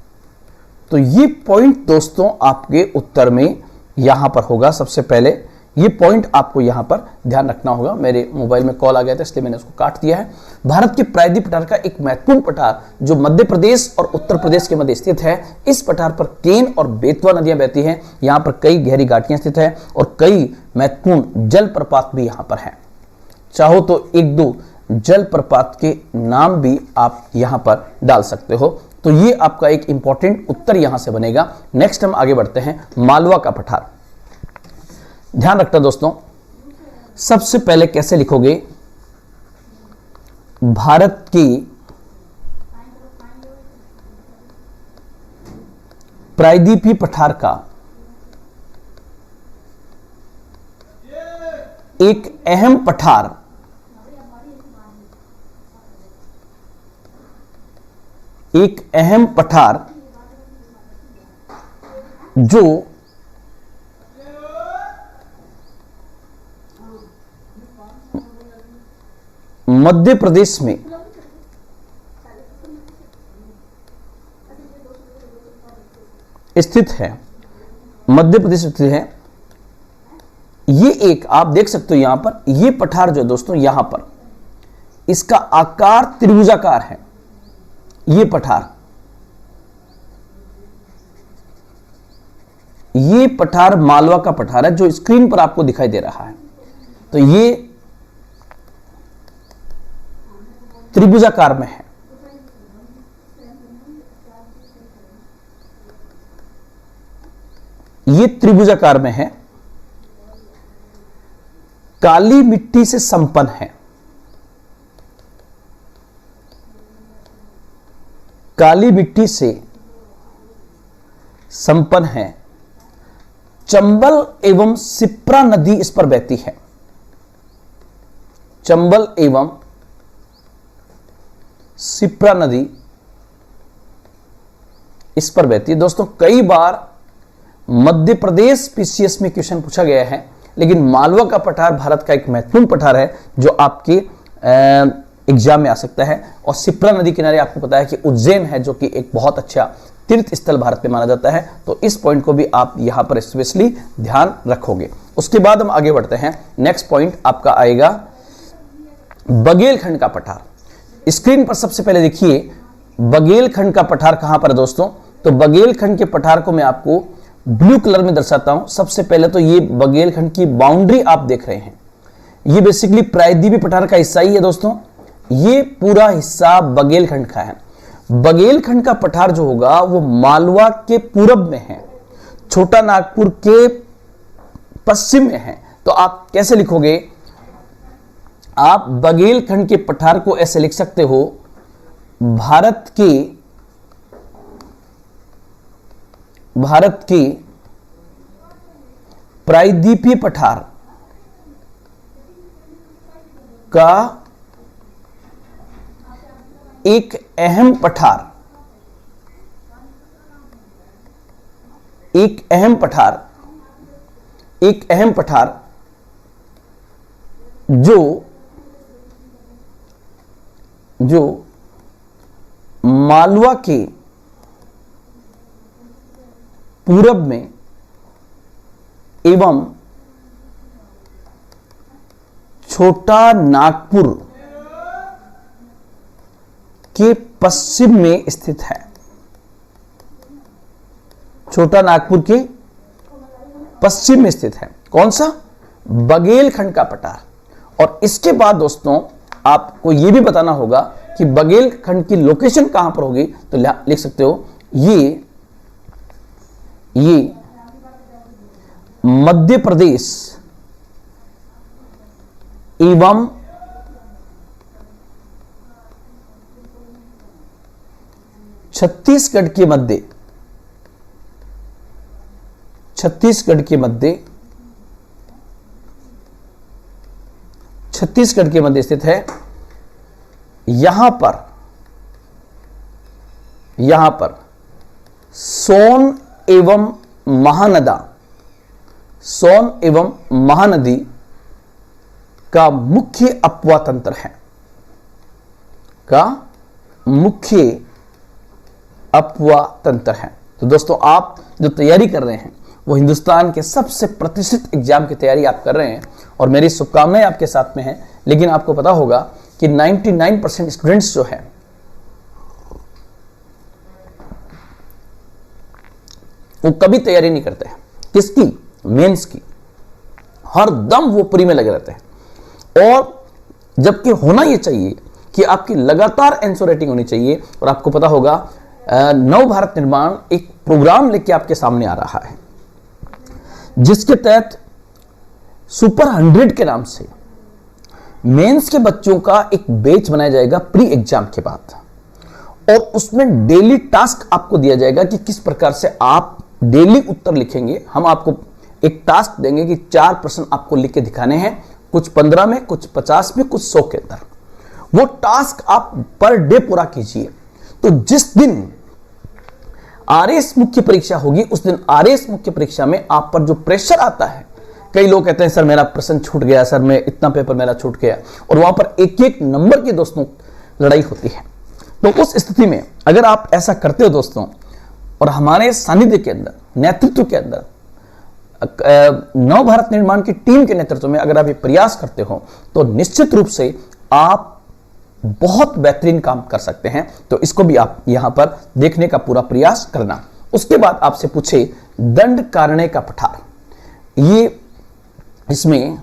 तो ये पॉइंट दोस्तों आपके उत्तर में यहां पर होगा। सबसे पहले ये पॉइंट आपको यहां पर ध्यान रखना होगा। मेरे मोबाइल में कॉल आ गया था इसलिए मैंने उसको काट दिया है। भारत के प्रायद्वीप पठार का एक महत्वपूर्ण पठार जो मध्य प्रदेश और उत्तर प्रदेश के मध्य स्थित है। इस पठार पर केन और बेतवा नदियां बहती हैं। यहां पर कई गहरी घाटियां स्थित है और कई महत्वपूर्ण जलप्रपात भी यहां पर हैं। चाहो तो एक दो जलप्रपात के नाम भी आप यहां पर डाल सकते हो। तो ये आपका एक इंपॉर्टेंट उत्तर यहां से बनेगा। नेक्स्ट हम आगे बढ़ते हैं, मालवा का पठार। ध्यान रखना दोस्तों, सबसे पहले कैसे लिखोगे, भारत की प्रायद्वीपीय पठार का एक अहम पठार जो मध्य प्रदेश में स्थित है, मध्य प्रदेश स्थित है, ये एक आप देख सकते हो यहां पर, ये पठार जो है दोस्तों यहां पर इसका आकार त्रिभुजाकार है। ये पठार, ये पठार मालवा का पठार है जो स्क्रीन पर आपको दिखाई दे रहा है। तो ये त्रिभुजाकार में है। ये त्रिभुजाकार में है, काली मिट्टी से संपन्न है। काली मिट्टी से संपन्न है। चंबल एवं सिप्रा नदी इस पर बहती है। चंबल एवं सिप्रा नदी इस पर बहती है। दोस्तों कई बार मध्य प्रदेश पीसीएस में क्वेश्चन पूछा गया है, लेकिन मालवा का पठार भारत का एक महत्वपूर्ण पठार है जो आपके एग्जाम में आ सकता है। और सिप्रा नदी किनारे आपको पता है कि उज्जैन है जो कि एक बहुत अच्छा तीर्थ स्थल भारत में माना जाता है। तो इस पॉइंट को भी आप यहां पर स्पेशली ध्यान रखोगे। उसके बाद हम आगे बढ़ते हैं। नेक्स्ट पॉइंट आपका आएगा बघेलखंड का पठार। स्क्रीन पर सबसे पहले देखिए बघेलखंड का पठार कहां पर है दोस्तों। तो बघेलखंड के पठार को मैं आपको ब्लू कलर में दर्शाता हूं। सबसे पहले तो ये बघेलखंड की बाउंड्री आप देख रहे हैं, ये बेसिकली प्रायद्वीपीय पठार का हिस्सा ही है दोस्तों। ये पूरा हिस्सा बघेलखंड का है। बघेलखंड का पठार जो होगा वो मालवा के पूरब में है, छोटा नागपुर के पश्चिम में है। तो आप कैसे लिखोगे, आप बघेलखंड के पठार को ऐसे लिख सकते हो, भारत के प्रायद्वीपीय पठार का एक अहम पठार, एक अहम पठार जो मालवा के पूरब में एवं छोटा नागपुर के पश्चिम में स्थित है। छोटा नागपुर के पश्चिम में स्थित है। कौन सा? बघेलखंड का पठार। और इसके बाद दोस्तों आपको यह भी बताना होगा कि बघेलखंड की लोकेशन कहां पर होगी। तो लिख सकते हो ये मध्य प्रदेश एवं छत्तीसगढ़ के मध्य छत्तीसगढ़ के मध्य स्थित है। यहां पर सोन एवं महानदी का मुख्य अपवा तंत्र है। तो दोस्तों आप जो तैयारी कर रहे हैं वो हिंदुस्तान के सबसे प्रतिष्ठित एग्जाम की तैयारी आप कर रहे हैं और मेरी शुभकामनाएं आपके साथ में हैं। लेकिन आपको पता होगा कि 99% स्टूडेंट्स जो है वो कभी तैयारी नहीं करते हैं। किसकी? मेंस की। हर दम वो प्री में लगे रहते हैं। और जबकि होना ये चाहिए कि आपकी लगातार आंसर राइटिंग होनी चाहिए। और आपको पता होगा नव भारत निर्माण एक प्रोग्राम लेके आपके सामने आ रहा है जिसके तहत सुपर 100 के नाम से मेंस के बच्चों का एक बैच बनाया जाएगा प्री एग्जाम के बाद। और उसमें डेली टास्क आपको दिया जाएगा कि किस प्रकार से आप डेली उत्तर लिखेंगे। हम आपको एक टास्क देंगे कि 4 प्रश्न आपको लिख के दिखाने हैं, कुछ 15 में, कुछ 50 में, कुछ 100 के अंदर। वो टास्क आप पर डे पूरा कीजिए। तो जिस दिन आरएस मुख्य परीक्षा होगी उस दिन आरएस मुख्य परीक्षा में आप पर जो प्रेशर आता है, कई लोग कहते हैं सर मेरा प्रश्न छूट गया, सर मैं इतना पेपर मेरा छूट गया, और वहां पर एक एक नंबर की दोस्तों लड़ाई होती है। तो उस स्थिति में अगर आप ऐसा करते हो दोस्तों, और हमारे सानिध्य के अंदर, नेतृत्व के अंदर नव भारत निर्माण की टीम के नेतृत्व में अगर आप ये प्रयास करते हो तो निश्चित रूप से आप बहुत बेहतरीन काम कर सकते हैं। तो इसको भी आप यहां पर देखने का पूरा प्रयास करना। उसके बाद आपसे पूछे दंडकारण्य का पठार, ये इसमें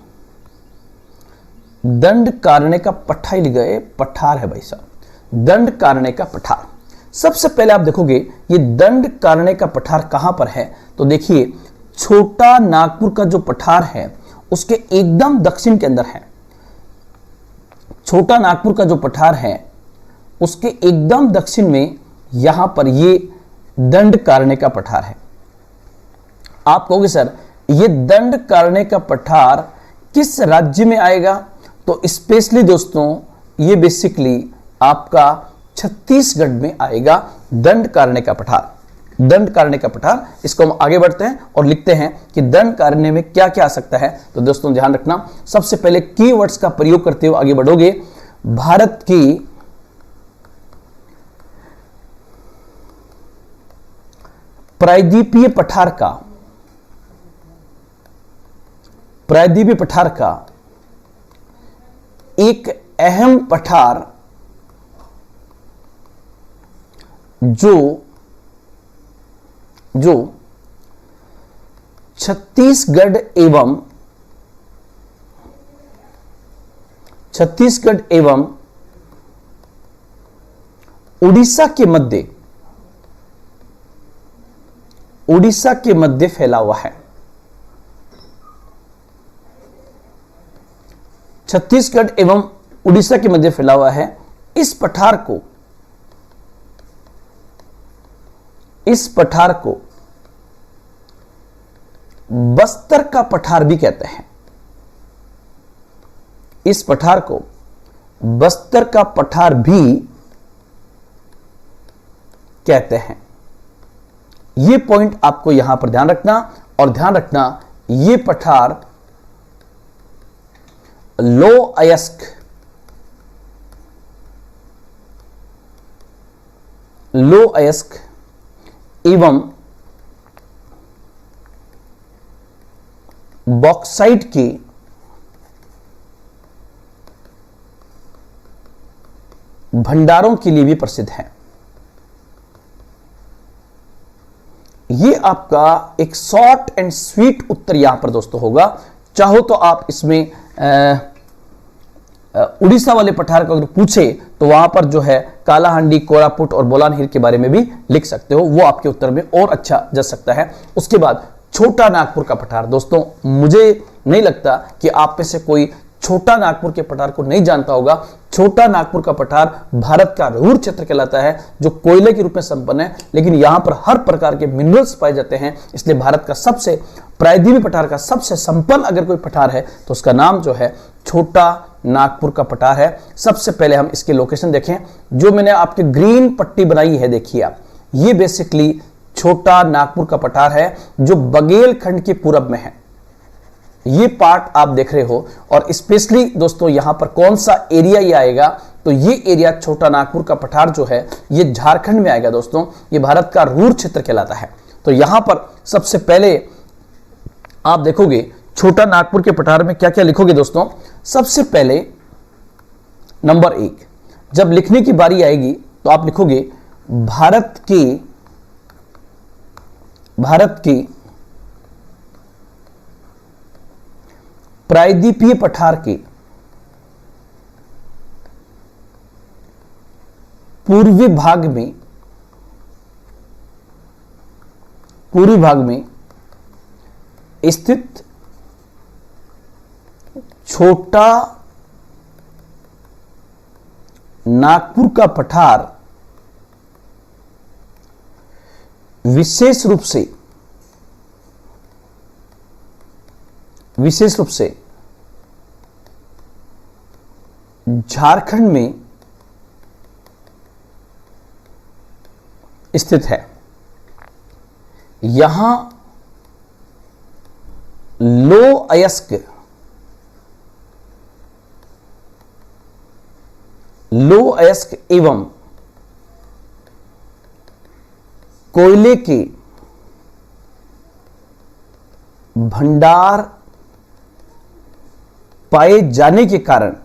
दंडकारण्य का पट्टा लिख गए, पठार है भाई साहब, दंडकारण्य का पठार। सबसे पहले आप देखोगे ये दंडकारण्य का पठार कहां पर है, तो देखिए छोटा नागपुर का जो पठार है उसके एकदम दक्षिण के अंदर है। छोटा नागपुर का जो पठार है उसके एकदम दक्षिण में यहां पर ये दंडकारण्य का पठार है। आप कहोगे सर ये दंडकारण्य का पठार किस राज्य में आएगा, तो स्पेशली दोस्तों ये बेसिकली आपका छत्तीसगढ़ में आएगा दंडकारण्य का पठार। दंडकारण्य का पठार, इसको हम आगे बढ़ते हैं और लिखते हैं कि दंडकारण्य में क्या क्या आ सकता है। तो दोस्तों ध्यान रखना, सबसे पहले कीवर्ड्स का प्रयोग करते हुए आगे बढ़ोगे। भारत की प्रायद्वीपीय पठार का, प्रायद्वीपीय पठार का एक अहम पठार जो छत्तीसगढ़ एवं उड़ीसा के मध्य फैला हुआ है। छत्तीसगढ़ एवं उड़ीसा के मध्य फैला हुआ है। इस पठार को बस्तर का पठार भी कहते हैं। इस पठार को बस्तर का पठार भी कहते हैं। यह पॉइंट आपको यहां पर ध्यान रखना, और ध्यान रखना यह पठार लो अयस्क एवं बॉक्साइट के भंडारों के लिए भी प्रसिद्ध है। यह आपका एक शॉर्ट एंड स्वीट उत्तर यहां पर दोस्तों होगा। चाहो तो आप इसमें उड़ीसा वाले पठार को अगर पूछे तो वहां पर जो है कालाहांडी, कोरापुट और बोलानहीर के बारे में भी लिख सकते हो, वो आपके उत्तर में और अच्छा जच सकता है। उसके बाद छोटा नागपुर का पठार, दोस्तों मुझे नहीं लगता कि आप में से कोई छोटा नागपुर के पठार को नहीं जानता होगा। छोटा नागपुर का पठार भारत का रूर क्षेत्र कहलाता है, जो कोयले के रूप में संपन्न है, लेकिन यहां पर हर प्रकार के मिनरल्स पाए जाते हैं। इसलिए भारत का सबसे प्रायद्वीपीय पठार का सबसे संपन्न अगर कोई पठार है तो उसका नाम जो है छोटा नागपुर का पठार है। सबसे पहले हम इसकी लोकेशन देखें, जो मैंने आपके ग्रीन पट्टी बनाई है, देखिए आप, ये बेसिकली छोटा नागपुर का पठार है जो बघेलखंड के पूरब में है। ये पार्ट आप देख रहे हो, और स्पेशली दोस्तों यहां पर कौन सा एरिया ये आएगा, तो ये एरिया छोटा नागपुर का पठार जो है ये झारखंड में आएगा। दोस्तों ये भारत का रूर क्षेत्र कहलाता है। तो यहां पर सबसे पहले आप देखोगे छोटा नागपुर के पठार में क्या क्या लिखोगे दोस्तों। सबसे पहले नंबर 1, जब लिखने की बारी आएगी तो आप लिखोगे भारत की प्रायद्वीपीय पठार के पूर्वी भाग में स्थित छोटा नागपुर का पठार विशेष रूप से झारखंड में स्थित है। यहां लो अयस्क एवं कोयले के भंडार पाए जाने के कारण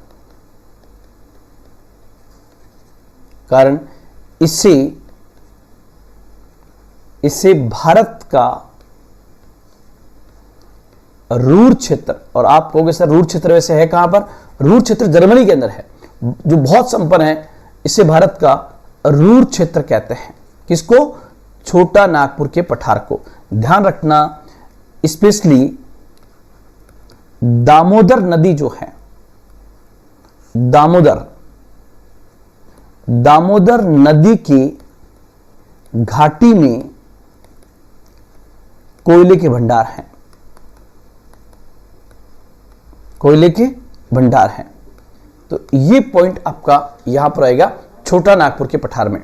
इसे भारत का रूर क्षेत्र, और आप कहोगे सर रूर क्षेत्र वैसे है कहां पर? रूर क्षेत्र जर्मनी के अंदर है, जो बहुत संपन्न है। इसे भारत का रूर क्षेत्र कहते हैं। किसको? छोटा नागपुर के पठार को। ध्यान रखना, स्पेशली दामोदर नदी जो है, दामोदर नदी की घाटी में कोयले के भंडार हैं, कोयले के भंडार हैं। तो ये पॉइंट आपका यहां पर आएगा छोटा नागपुर के पठार में।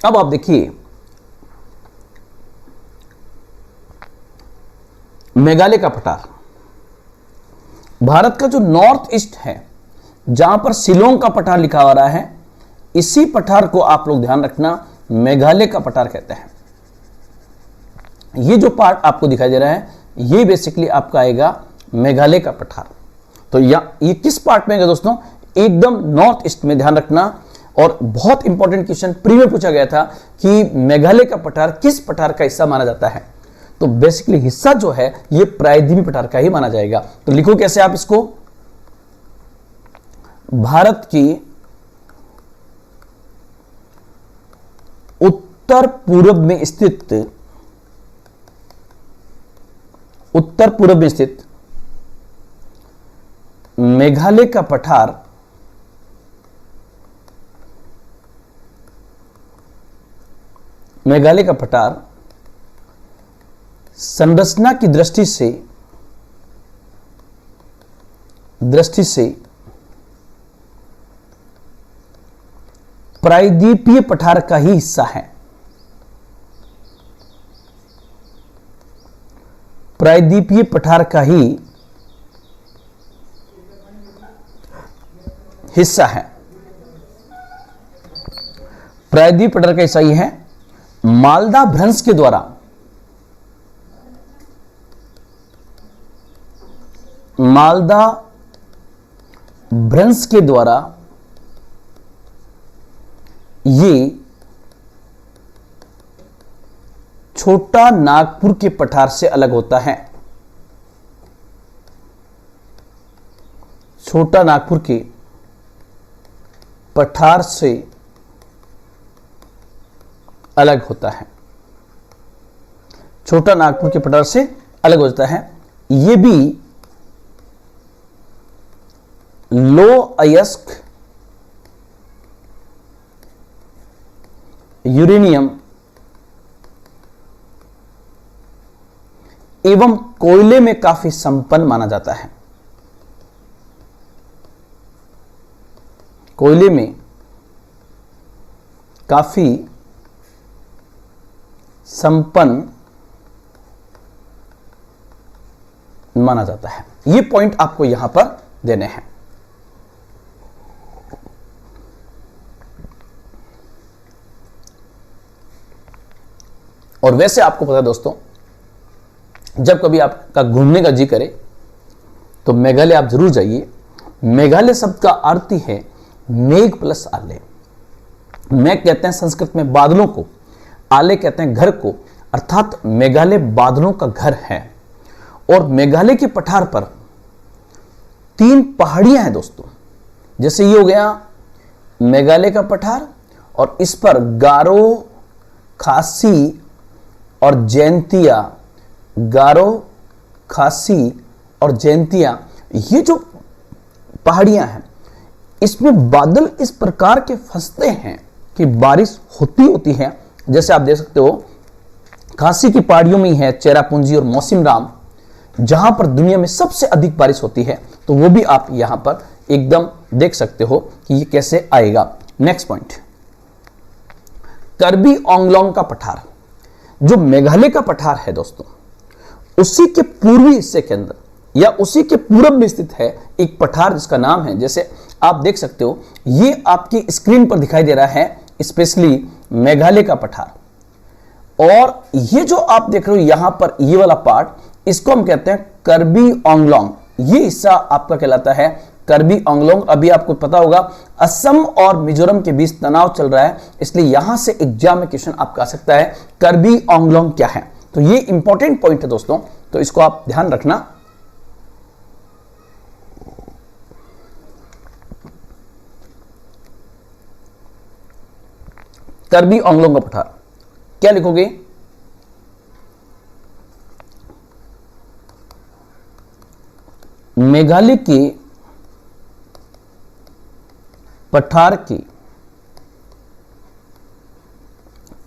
अब आप देखिए मेघालय का पठार, भारत का जो नॉर्थ ईस्ट है, जहां पर शिलोंग का पठार लिखा हुआ रहा है, इसी पठार को आप लोग ध्यान रखना मेघालय का पठार कहते हैं। ये जो पार्ट आपको दिखाई दे रहा है, ये बेसिकली आपका आएगा मेघालय का पठार। तो ये किस पार्ट में है दोस्तों? एकदम नॉर्थ ईस्ट में। ध्यान रखना, और बहुत इंपॉर्टेंट क्वेश्चन प्री में पूछा गया था कि मेघालय का पठार किस पठार का हिस्सा माना जाता है? तो बेसिकली हिस्सा जो है ये प्रायद्वीपीय पठार का ही माना जाएगा। तो लिखो कैसे आप इसको? भारत की उत्तर पूर्व में स्थित मेघालय का पठार संरचना की दृष्टि से प्रायद्वीपीय पठार का ही हिस्सा है। प्रायद्वीपीय पठार का ही हिस्सा है। प्रायद्वीपीय पठार का हिस्सा ही है। मालदा भ्रंश के द्वारा ये छोटा नागपुर के पठार से अलग होता है। छोटा नागपुर के पठार से अलग होता है। छोटा नागपुर के पठार से अलग होता है। यह भी लो अयस्क यूरेनियम एवं कोयले में काफी संपन्न माना जाता है। कोयले में काफी संपन्न माना जाता है। ये पॉइंट आपको यहां पर देने हैं। और वैसे आपको पता है दोस्तों, जब कभी आपका घूमने का जी करे तो मेघालय आप जरूर जाइए। मेघालय शब्द का अर्थ ही है मेघ प्लस आले। मेघ कहते हैं संस्कृत में बादलों को, आले कहते हैं घर को, अर्थात मेघालय बादलों का घर है। और मेघालय के पठार पर 3 पहाड़ियां हैं दोस्तों। जैसे ये हो गया मेघालय का पठार, और इस पर गारो, खासी और जैंतिया, गारो, खासी और जैंतिया, ये जो पहाड़ियां हैं, इसमें बादल इस प्रकार के फंसते हैं कि बारिश होती है। जैसे आप देख सकते हो खासी की पहाड़ियों में है चेरापूंजी और मौसिनराम, जहां पर दुनिया में सबसे अधिक बारिश होती है। तो वो भी आप यहां पर एकदम देख सकते हो कि ये कैसे आएगा। नेक्स्ट पॉइंट, कर्बी आंगलोंग का पठार, जो मेघालय का पठार है दोस्तों, उसी के पूर्वी हिस्से के अंदर या उसी के पूरब में स्थित है एक पठार जिसका नाम है, जैसे आप देख सकते हो, ये आपकी स्क्रीन पर दिखाई दे रहा है, स्पेशली मेघालय का पठार। और ये जो आप देख रहे हो यहां पर ये वाला पार्ट, इसको हम कहते हैं कर्बी आंगलोंग। ये हिस्सा आपका कहलाता है कर्बी आंगलोंग। अभी आपको पता होगा असम और मिजोरम के बीच तनाव चल रहा है, इसलिए यहां से एग्जाम में क्वेश्चन आपका आ सकता है कर्बी आंगलोंग क्या है। तो ये इंपॉर्टेंट पॉइंट है दोस्तों, तो इसको आप ध्यान रखना। कर्बी आंगलोंग का पठार क्या लिखोगे? मेघालय के पठार के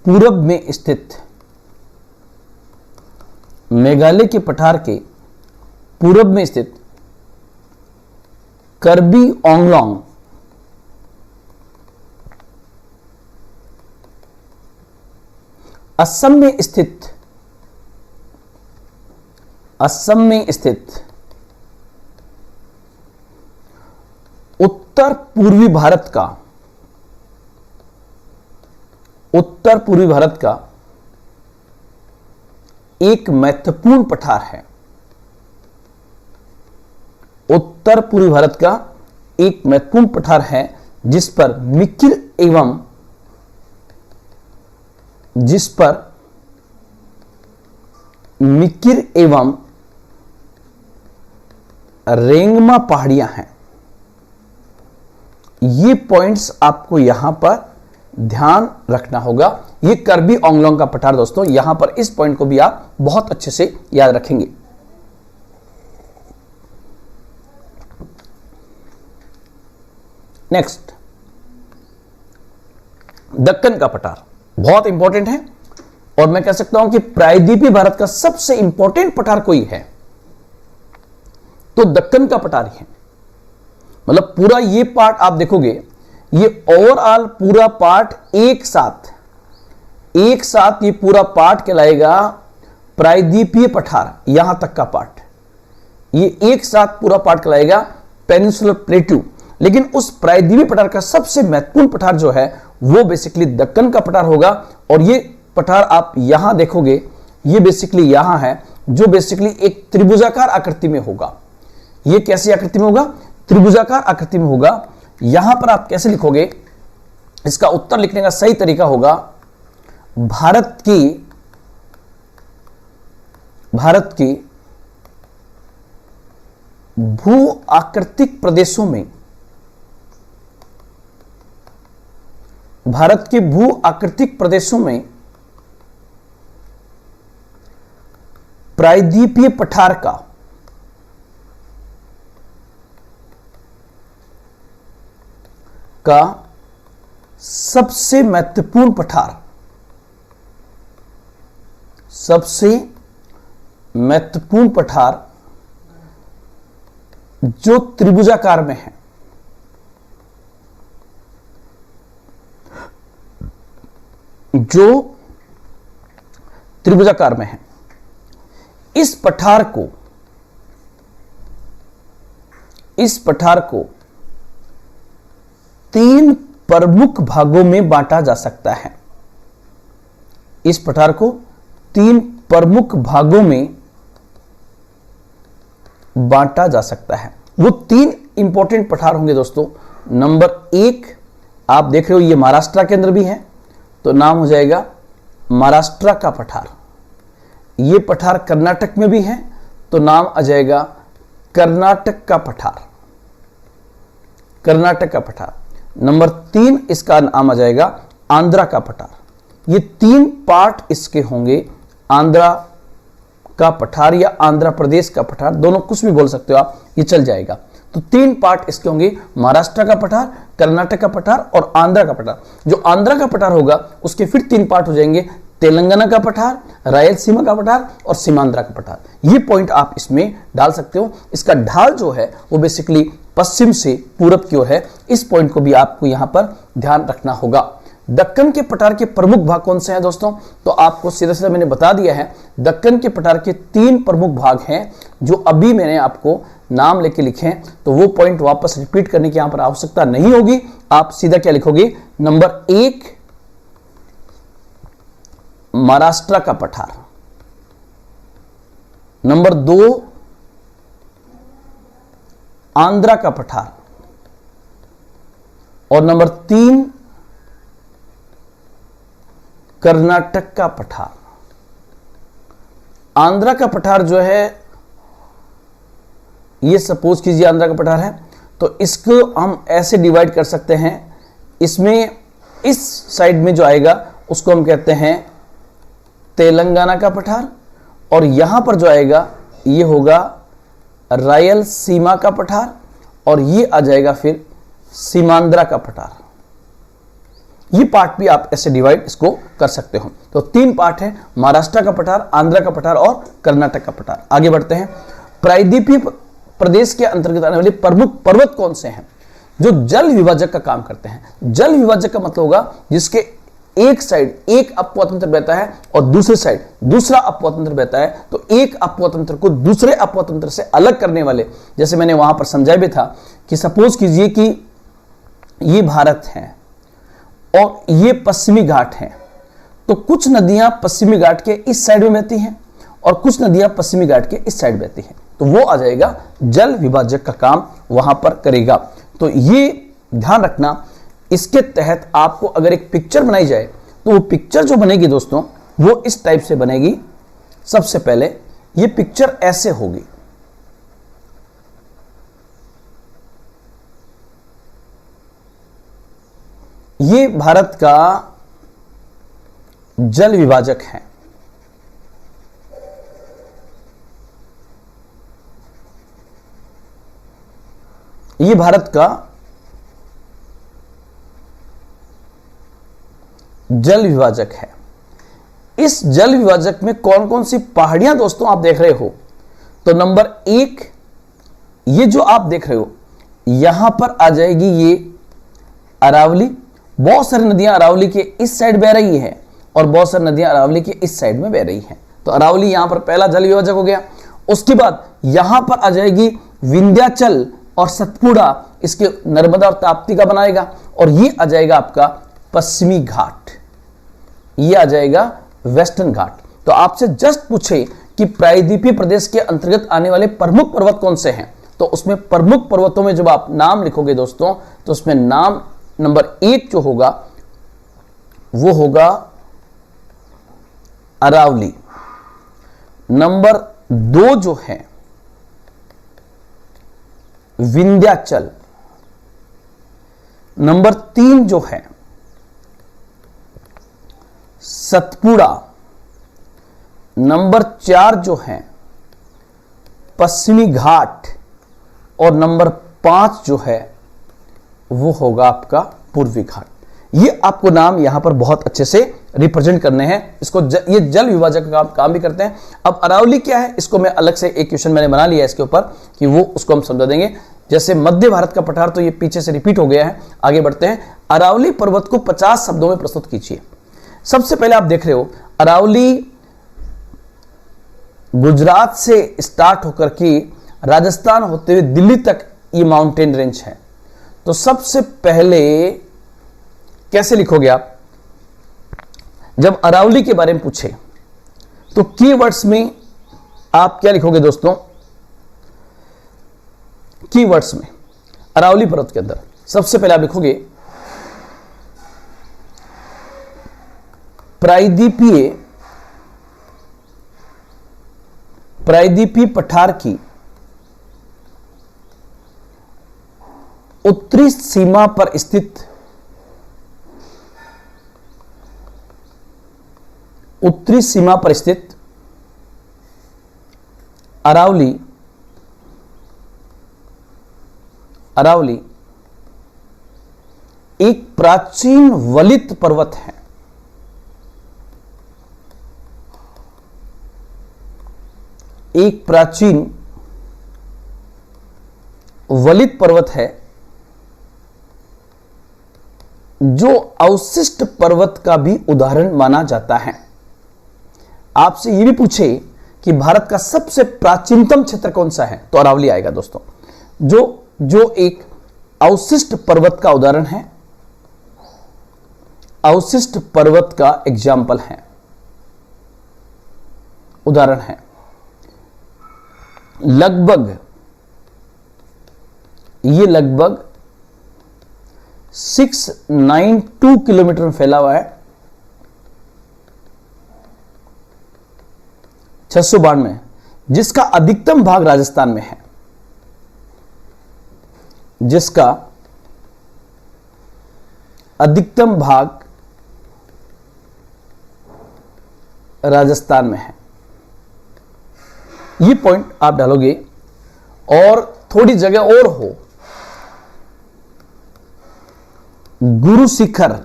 पूरब में स्थित, मेघालय के पठार के पूरब में स्थित कर्बी आंगलोंग असम में स्थित उत्तर पूर्वी भारत का एक महत्वपूर्ण पठार है। उत्तर पूर्वी भारत का एक महत्वपूर्ण पठार है जिस पर मिकिर एवं रेंगमा पहाड़ियां हैं। ये पॉइंट्स आपको यहां पर ध्यान रखना होगा। ये कर्बी आंगलोंग का पठार दोस्तों, यहां पर इस पॉइंट को भी आप बहुत अच्छे से याद रखेंगे। नेक्स्ट, दक्कन का पठार बहुत इंपॉर्टेंट है और मैं कह सकता हूं कि प्रायद्वीपीय भारत का सबसे इंपॉर्टेंट पठार कोई है तो दक्कन का पठार ही है। मतलब पूरा ये पार्ट आप देखोगे, ये ओवरऑल पूरा पार्ट एक साथ ये पूरा पार्ट कहलाएगा प्रायद्वीपीय पठार। यहां तक का पार्ट ये एक साथ पूरा पार्ट कहलाएगा पेनिनसुलर प्लेट्यू। लेकिन उस प्रायद्वीपीय पठार का सबसे महत्वपूर्ण पठार जो है वो बेसिकली दक्कन का पठार होगा। और ये पठार आप यहां देखोगे, ये बेसिकली यहां है, जो बेसिकली एक त्रिभुजाकार आकृति में होगा। ये कैसी आकृति में होगा? त्रिभुजाकार आकृति में होगा। यहां पर आप कैसे लिखोगे? इसका उत्तर लिखने का सही तरीका होगा भारत की भू आकृतिक प्रदेशों में, भारत के भू आकृतिक प्रदेशों में प्रायद्वीपीय पठार का सबसे महत्वपूर्ण पठार, जो त्रिभुजाकार में है, इस पठार को 3 प्रमुख भागों में बांटा जा सकता है। इस पठार को 3 प्रमुख भागों में बांटा जा सकता है। वो 3 इंपॉर्टेंट पठार होंगे दोस्तों। नंबर 1 आप देख रहे हो, ये महाराष्ट्र के अंदर भी है तो नाम हो जाएगा महाराष्ट्र का पठार। ये पठार कर्नाटक में भी है तो नाम आ जाएगा कर्नाटक का पठार। नंबर 3 इसका नाम आ जाएगा आंध्रा का पठार। ये 3 पार्ट इसके होंगे, आंध्रा का पठार या आंध्र प्रदेश का पठार, दोनों कुछ भी बोल सकते हो आप, ये चल जाएगा। तो 3 पार्ट इसके होंगे, महाराष्ट्र का पठार, कर्नाटक का पठार और आंध्र का पठार। जो आंध्र का पठार होगा उसके फिर 3 पार्ट हो जाएंगे, तेलंगाना का पठार, रायलसीमा का पठार और सीमांध्र का पठार। ये पॉइंट आप इसमें डाल सकते हो। इसका ढाल जो है वो बेसिकली पश्चिम से पूरब की ओर है। इस पॉइंट को भी आपको यहां पर ध्यान रखना होगा। दक्कन के पठार के प्रमुख भाग कौन से हैं दोस्तों? तो आपको सीधा सीधा मैंने बता दिया है। दक्कन के पठार के 3 प्रमुख भाग हैं जो अभी मैंने आपको नाम लेके लिखे हैं, तो वो पॉइंट वापस रिपीट करने की यहां पर आवश्यकता नहीं होगी। आप सीधा क्या लिखोगे? नंबर 1 महाराष्ट्र का पठार, नंबर 2 आंध्रा का पठार, और नंबर 3 कर्नाटक का पठार। आंध्रा का पठार जो है, ये सपोज कीजिए आंध्रा का पठार है, तो इसको हम ऐसे डिवाइड कर सकते हैं। इसमें इस साइड में जो आएगा उसको हम कहते हैं तेलंगाना का पठार, और यहां पर जो आएगा ये होगा रायलसीमा का पठार, और ये आ जाएगा फिर सीमांध्रा का पठार। ये पार्ट भी आप ऐसे डिवाइड इसको कर सकते हो। तो 3 पार्ट है, महाराष्ट्र का पठार, आंध्र का पठार और कर्नाटक का पठार। आगे बढ़ते हैं। प्रायद्वीपीय प्रदेश के अंतर्गत आने वाले प्रमुख पर्वत कौन से हैं जो जल विभाजक का काम करते हैं? जल विभाजक का मतलब होगा जिसके एक साइड एक अपवतंत्र बहता है और दूसरी साइड दूसरा अपवतंत्र बहता है, तो एक अपवतंत्र को दूसरे अपवतंत्र से अलग करने वाले, जैसे मैंने वहां पर समझाया भी था कि सपोज कीजिए कि ये भारत है और ये पश्चिमी घाट है, तो कुछ नदियां पश्चिमी घाट के इस साइड में बहती हैं और कुछ नदियां पश्चिमी घाट के इस साइड बहती हैं, तो वो आ जाएगा जल विभाजक का काम वहां पर करेगा। तो ये ध्यान रखना, इसके तहत आपको अगर एक पिक्चर बनाई जाए तो वो पिक्चर जो बनेगी दोस्तों वो इस टाइप से बनेगी। सबसे पहले ये पिक्चर ऐसे होगी, ये भारत का जल विभाजक है। ये भारत का जल विभाजक है। इस जल विभाजक में कौन कौन सी पहाड़ियां दोस्तों आप देख रहे हो? तो नंबर 1 ये जो आप देख रहे हो यहां पर आ जाएगी ये अरावली। बहुत सारी नदियां अरावली के इस साइड बह रही है और बहुत सारी नदियां अरावली के इस साइड में बह रही हैं, तो अरावली यहां पर पहला जल विभाजक हो गया। उसके बाद यहां पर आ जाएगी विंध्याचल और सतपुड़ा, इसके नर्मदा और ताप्ती का बनाएगा, और ये आ जाएगा आपका पश्चिमी घाट, ये आ जाएगा वेस्टर्न घाट। तो आपसे जस्ट पूछे कि प्रायद्वीपीय प्रदेश के अंतर्गत आने वाले प्रमुख पर्वत कौन से हैं, तो उसमें प्रमुख पर्वतों में जब आप नाम लिखोगे दोस्तों तो उसमें नाम नंबर 1 जो होगा वो होगा अरावली, नंबर 2 जो है विंध्याचल, नंबर 3 जो है सतपुड़ा, नंबर 4 जो है पश्चिमी घाट, और नंबर 5 जो है वो होगा आपका पूर्वी घाट। ये आपको नाम यहां पर बहुत अच्छे से रिप्रेजेंट करने हैं। इसको ये जल विभाजक का काम भी करते हैं। अब अरावली क्या है, इसको मैं अलग से एक क्वेश्चन मैंने बना लिया है इसके ऊपर कि वो उसको हम समझा देंगे। जैसे मध्य भारत का पठार तो ये पीछे से रिपीट हो गया है। आगे बढ़ते हैं। अरावली पर्वत को 50 शब्दों में प्रस्तुत कीजिए। सबसे पहले आप देख रहे हो अरावली गुजरात से स्टार्ट होकर के राजस्थान होते हुए दिल्ली तक ये माउंटेन रेंज है। तो सबसे पहले कैसे लिखोगे आप? जब अरावली के बारे में पूछे तो कीवर्ड्स में आप क्या लिखोगे दोस्तों? कीवर्ड्स में अरावली पर्वत के अंदर सबसे पहले आप लिखोगे प्रायद्वीपीय पठार की उत्तरी सीमा पर स्थित अरावली एक प्राचीन वलित पर्वत है। एक प्राचीन वलित पर्वत है जो अवशिष्ट पर्वत का भी उदाहरण माना जाता है। आपसे यह भी पूछे कि भारत का सबसे प्राचीनतम क्षेत्र कौन सा है, तो अरावली आएगा दोस्तों, जो एक अवशिष्ट पर्वत का उदाहरण है, अवशिष्ट पर्वत का एग्जाम्पल है। उदाहरण है। ये लगभग 692 किलोमीटर में फैला हुआ है, 692, जिसका अधिकतम भाग राजस्थान में है, जिसका अधिकतम भाग राजस्थान में है। ये पॉइंट आप डालोगे और थोड़ी जगह और हो, गुरु शिखर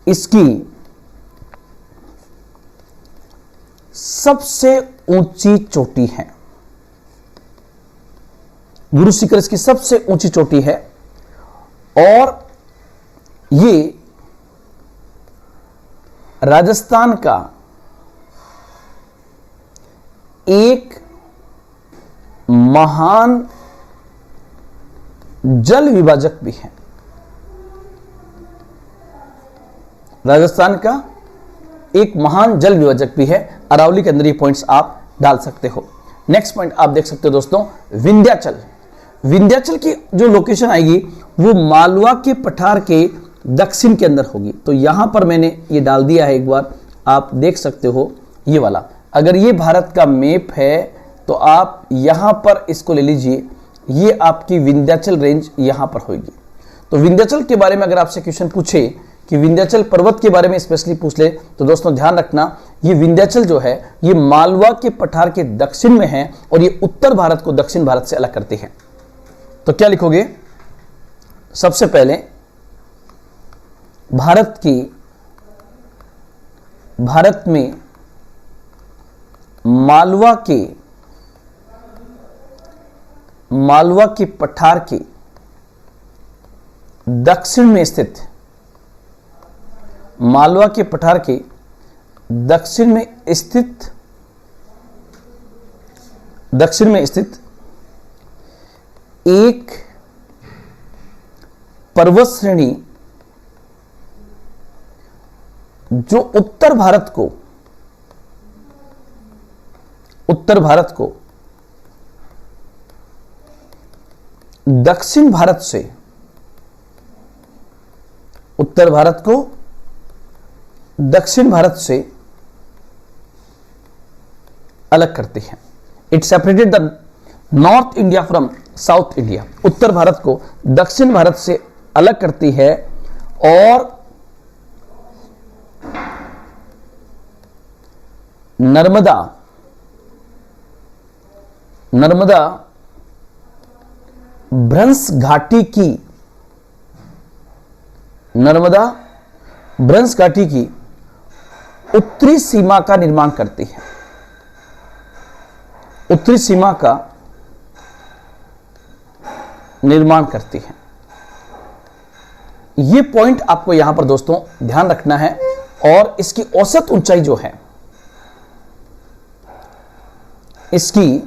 इसकी सबसे ऊंची चोटी है। गुरु शिखर इसकी सबसे ऊंची चोटी है और ये राजस्थान का एक महान जल विभाजक भी है। राजस्थान का एक महान जल विभाजक भी है। अरावली के अंदर ये पॉइंट्स आप डाल सकते हो। नेक्स्ट पॉइंट आप देख सकते हो दोस्तों, विंध्याचल। विंध्याचल की जो लोकेशन आएगी वो मालवा के पठार के दक्षिण के अंदर होगी। तो यहां पर मैंने ये डाल दिया है, एक बार आप देख सकते हो ये वाला। अगर ये भारत का मैप है तो आप यहां पर इसको ले लीजिए, ये आपकी विंध्याचल रेंज यहां पर होगी। तो विंध्याचल के बारे में अगर आपसे क्वेश्चन पूछे कि विंध्याचल पर्वत के बारे में स्पेशली पूछ ले, तो दोस्तों ध्यान रखना, ये विंध्याचल जो है ये मालवा के पठार के दक्षिण में है और ये उत्तर भारत को दक्षिण भारत से अलग करती है। तो क्या लिखोगे? सबसे पहले भारत में मालवा के पठार के दक्षिण में स्थित, मालवा के पठार के दक्षिण में स्थित एक पर्वत श्रेणी जो उत्तर भारत को दक्षिण भारत से अलग करती है। It separated the north India from south India. उत्तर भारत को दक्षिण भारत से अलग करती है और नर्मदा भ्रंश घाटी की उत्तरी सीमा का निर्माण करती है। उत्तरी सीमा का निर्माण करती है। यह पॉइंट आपको यहां पर दोस्तों ध्यान रखना है। और इसकी औसत ऊंचाई जो है, इसकी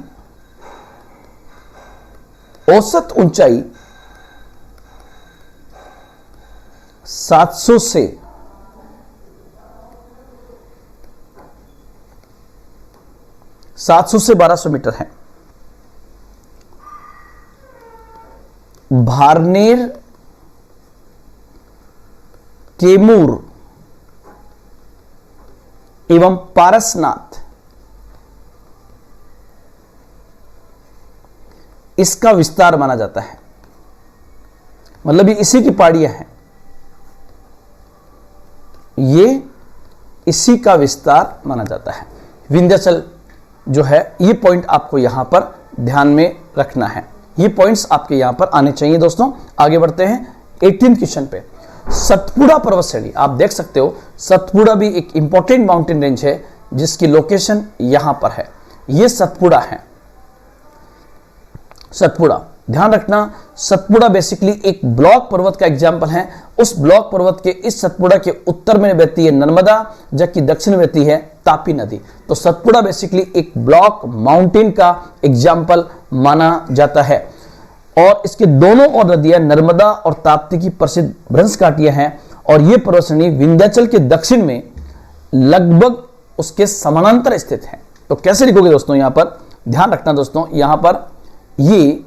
औसत ऊंचाई 700 से 1200 मीटर है। भारनेर, कैमूर एवं पारसनाथ इसका विस्तार माना जाता है। मतलब ये इसी की पहाड़ियां हैं, ये इसी का विस्तार माना जाता है। विंध्याचल जो है, ये पॉइंट आपको यहां पर ध्यान में रखना है। ये पॉइंट्स आपके यहां पर आने चाहिए दोस्तों। आगे बढ़ते हैं 18 क्वेश्चन पे। सतपुड़ा पर्वत श्रेणी आप देख सकते हो। सतपुड़ा भी एक इंपॉर्टेंट माउंटेन रेंज है जिसकी लोकेशन यहां पर है। ये सतपुड़ा है। सतपुड़ा ध्यान रखना, सतपुड़ा बेसिकली एक ब्लॉक पर्वत का एग्जाम्पल है। उस ब्लॉक पर्वत के इस सतपुड़ा के उत्तर में बहती है नर्मदा, जबकि दक्षिण में बहती है तापी नदी। तो सतपुड़ा बेसिकली एक ब्लॉक माउंटेन का एग्जाम्पल माना जाता है। और इसके दोनों ओर नदियां नर्मदा और ताप्ती की प्रसिद्ध भ्रंश घाटियां हैं। और यह पर्वत श्रेणी विंध्याचल के दक्षिण में लगभग उसके समानांतर स्थित है। तो कैसे लिखोगे दोस्तों, यहां पर ध्यान रखना दोस्तों, यहां पर ये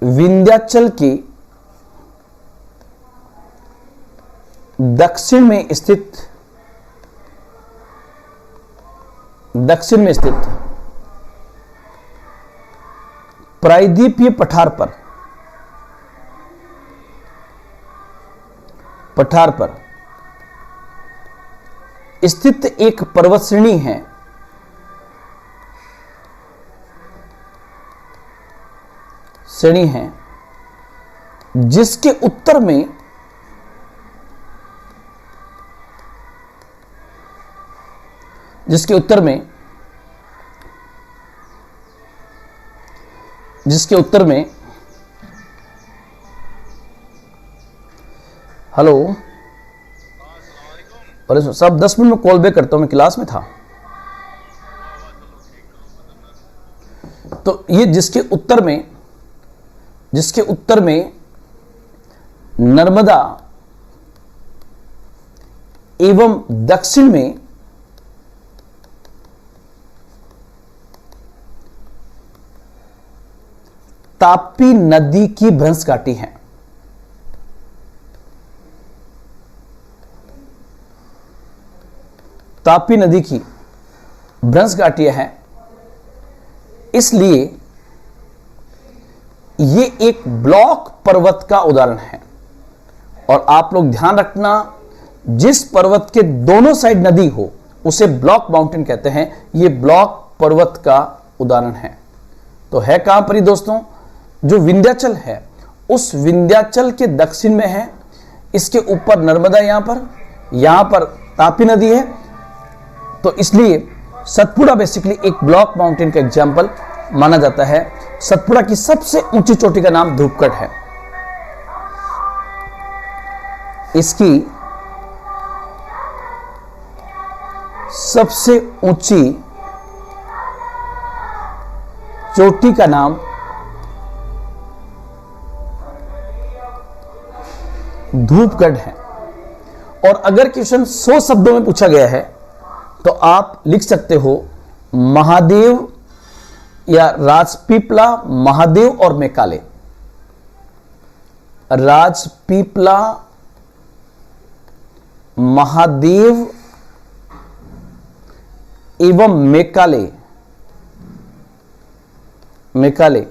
विंध्याचल के दक्षिण में स्थित प्रायद्वीपीय पठार पर स्थित एक पर्वत श्रेणी है जिसके उत्तर में हेलो, अरे सब 10 मिनट में कॉल बैक करता हूं, मैं क्लास में था। तो ये जिसके उत्तर में नर्मदा एवं दक्षिण में तापी नदी की भ्रंश घाटी है। तापी नदी की भ्रंश घाटियां हैं, इसलिए ये एक ब्लॉक पर्वत का उदाहरण है। और आप लोग ध्यान रखना, जिस पर्वत के दोनों साइड नदी हो उसे ब्लॉक माउंटेन कहते हैं। ये ब्लॉक पर्वत का उदाहरण है। तो है कहां पर ही दोस्तों, जो विंध्याचल है उस विंध्याचल के दक्षिण में है। इसके ऊपर नर्मदा, यहां पर तापी नदी है। तो इसलिए सतपुड़ा बेसिकली एक ब्लॉक माउंटेन का एग्जाम्पल माना जाता है। सतपुड़ा की सबसे ऊंची चोटी का नाम धूपगढ़ है। इसकी सबसे ऊंची चोटी का नाम धूपगढ़ है। और अगर क्वेश्चन 100 शब्दों में पूछा गया है तो आप लिख सकते हो महादेव या राजपीपला, महादेव और मेकाले। राजपीपला, महादेव एवं मेकाले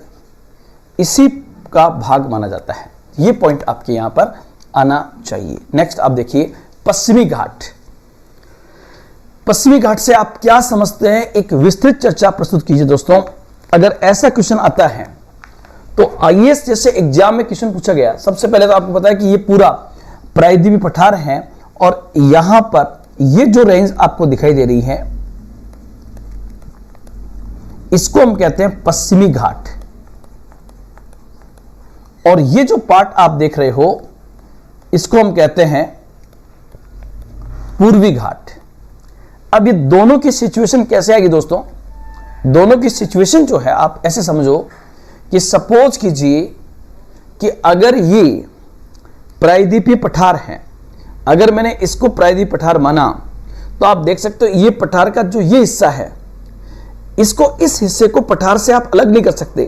इसी का भाग माना जाता है। यह पॉइंट आपके यहां पर आना चाहिए। नेक्स्ट आप देखिए पश्चिमी घाट। पश्चिमी घाट से आप क्या समझते हैं, एक विस्तृत चर्चा प्रस्तुत कीजिए दोस्तों। अगर ऐसा क्वेश्चन आता है तो आईएएस जैसे एग्जाम में क्वेश्चन पूछा गया, सबसे पहले तो आपको पता है कि ये पूरा प्रायद्वीपीय पठार है और यहां पर ये जो रेंज आपको दिखाई दे रही है इसको हम कहते हैं पश्चिमी घाट। और ये जो पार्ट आप देख रहे हो इसको हम कहते हैं पूर्वी घाट। अब ये दोनों की सिचुएशन कैसे आएगी दोस्तों, दोनों की सिचुएशन जो है आप ऐसे समझो कि सपोज कीजिए कि अगर ये प्रायद्वीपीय पठार है, अगर मैंने इसको प्रायद्वीपीय पठार माना तो आप देख सकते हो ये पठार का जो ये हिस्सा है, इसको इस हिस्से को पठार से आप अलग नहीं कर सकते।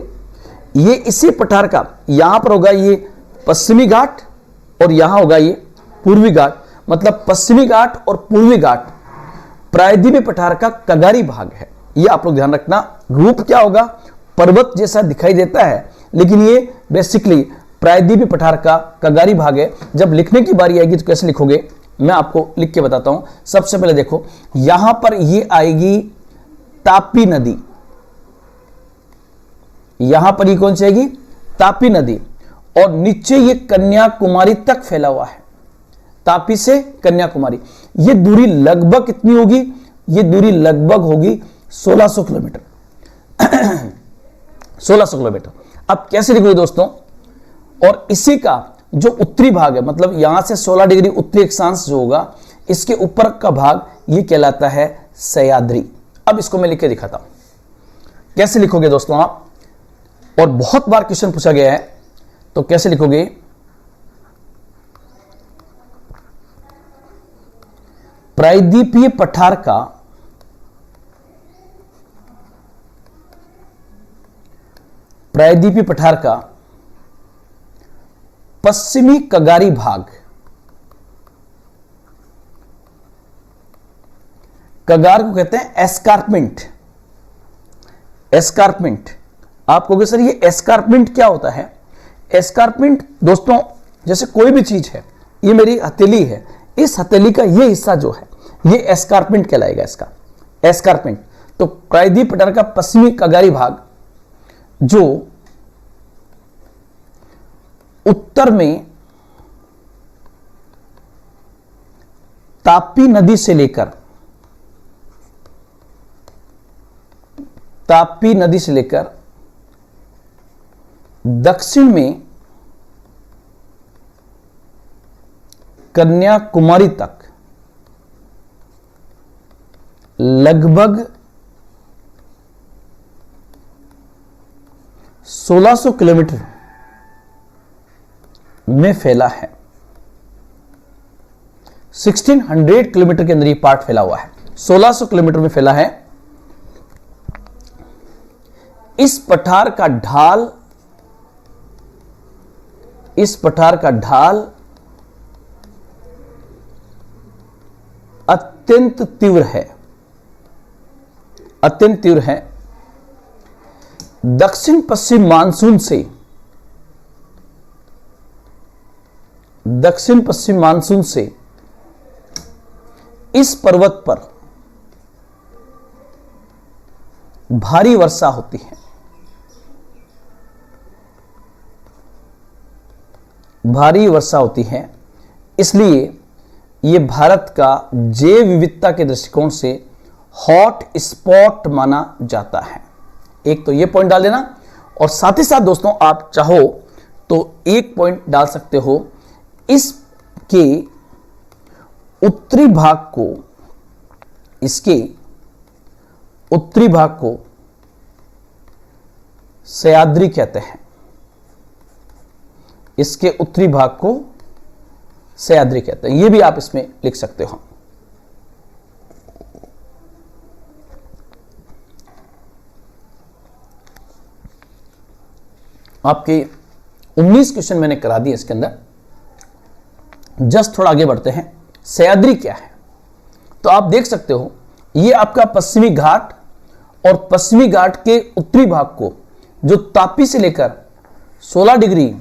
ये इसी पठार का, यहां पर होगा ये पश्चिमी घाट और यहां होगा ये पूर्वी घाट। मतलब पश्चिमी घाट और पूर्वी घाट प्रायद्वीपीय पठार का कगारी भाग है। ये आप लोग ध्यान रखना। रूप क्या होगा, पर्वत जैसा दिखाई देता है, लेकिन ये बेसिकली प्रायद्वीपीय पठार का कगारी भाग है। जब लिखने की बारी आएगी तो कैसे लिखोगे, मैं आपको लिख के बताता हूं। सबसे पहले देखो, यहां पर ये आएगी तापी नदी, यहां पर ये कौन सी आएगी, तापी नदी। और नीचे ये कन्याकुमारी तक फैला हुआ है, तापी से कन्याकुमारी। ये दूरी लगभग कितनी होगी, ये दूरी लगभग होगी 1600 किलोमीटर 1600 किलोमीटर। अब कैसे लिखोगे दोस्तों, और इसी का जो उत्तरी भाग है, मतलब यहां से 16 डिग्री उत्तरी अक्षांश जो होगा, इसके ऊपर का भाग ये कहलाता है सह्याद्री। अब इसको मैं लिख के दिखाता हूं, कैसे लिखोगे दोस्तों आप। और बहुत बार क्वेश्चन पूछा गया है, तो कैसे लिखोगे, प्रायद्वीपीय पठार का पश्चिमी कगारी भाग, कगार को कहते हैं एस्कारपमेंट। एस्कारपमेंट आप कहोगे सर ये एस्कारपमेंट क्या होता है? एस्कारपमेंट दोस्तों जैसे कोई भी चीज है, ये मेरी हथेली है, इस हथेली का ये हिस्सा जो है ये एस्कारपमेंट कहलाएगा, इसका एस्कारपमेंट। तो प्रायद्वीप पठार का पश्चिमी कगारी भाग जो उत्तर में तापी नदी से लेकर दक्षिण में कन्याकुमारी तक लगभग 1600 किलोमीटर में फैला है। 1600 किलोमीटर के अंदर ये पार्ट फैला हुआ है, 1600 किलोमीटर में फैला है। इस पठार का ढाल अत्यंत तीव्र है। दक्षिण पश्चिम मानसून से इस पर्वत पर भारी वर्षा होती है। इसलिए यह भारत का जैव विविधता के दृष्टिकोण से हॉट स्पॉट माना जाता है। एक तो यह पॉइंट डाल देना, और साथ ही साथ दोस्तों आप चाहो तो एक पॉइंट डाल सकते हो, इसके उत्तरी भाग को सह्याद्री कहते हैं। इसके उत्तरी भाग को सह्याद्री कहते हैं, यह भी आप इसमें लिख सकते हो। आपके 19 क्वेश्चन मैंने करा दिए इसके अंदर। जस्ट थोड़ा आगे बढ़ते हैं। सह्याद्री क्या है? तो आप देख सकते हो ये आपका पश्चिमी घाट, और पश्चिमी घाट के उत्तरी भाग को जो तापी से लेकर 16 डिग्री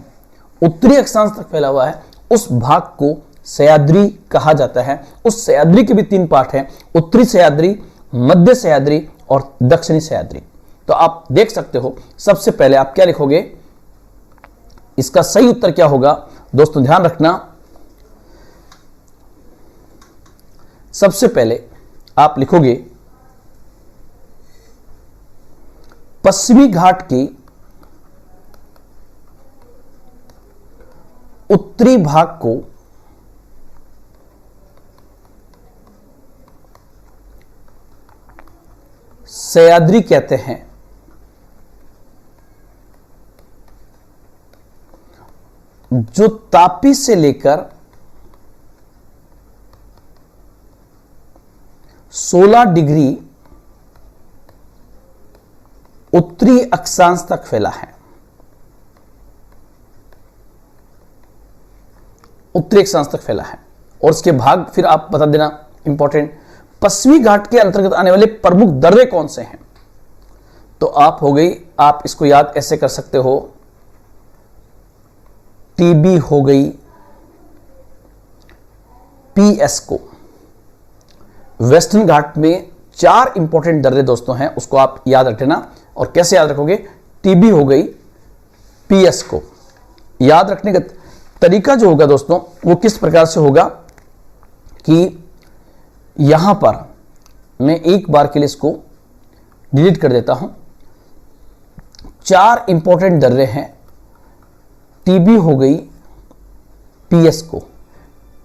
उत्तरी अक्षांश तक फैला हुआ है, उस भाग को सह्याद्री कहा जाता है। उस सह्याद्री के भी 3 पार्ट हैं, उत्तरी सह्याद्री, मध्य सह्याद्री और दक्षिणी सह्याद्री। तो आप देख सकते हो, सबसे पहले आप क्या लिखोगे, इसका सही उत्तर क्या होगा दोस्तों, ध्यान रखना। सबसे पहले आप लिखोगे पश्चिमी घाट की उत्तरी भाग को सह्याद्री कहते हैं। जो तापी से लेकर 16 डिग्री उत्तरी अक्षांश तक फैला है। उत्तरी अक्षांश तक फैला है। और इसके भाग फिर आप बता देना, इंपॉर्टेंट। पश्चिमी घाट के अंतर्गत आने वाले प्रमुख दर्रे कौन से हैं? तो आप हो गई, आप इसको याद ऐसे कर सकते हो, टीबी हो गई, पीएसको। वेस्टर्न घाट में 4 इंपॉर्टेंट दर्रे दोस्तों हैं, उसको आप याद रखना। और कैसे याद रखोगे? टीबी हो गई, पीएसको। याद रखने का तरीका जो होगा दोस्तों वो किस प्रकार से होगा कि यहां पर मैं एक बार के लिए इसको डिलीट कर देता हूं। 4 इंपॉर्टेंट दर्रे हैं, टीबी हो गई, पीएसको।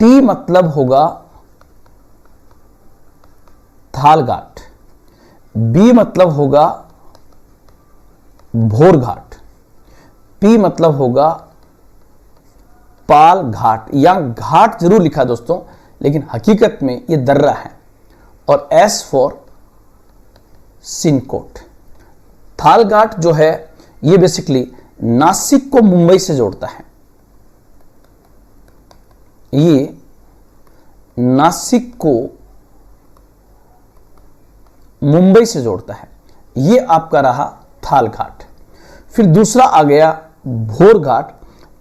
टी मतलब होगा थाल घाट, बी मतलब होगा भोर घाट, पी मतलब होगा पाल घाट। या घाट जरूर लिखा दोस्तों, लेकिन हकीकत में ये दर्रा है। और एस फॉर सिनकोट। थाल घाट जो है ये बेसिकली नासिक को मुंबई से जोड़ता है। ये नासिक को मुंबई से जोड़ता है। ये आपका रहा थाल घाट। फिर दूसरा आ गया भोर घाट।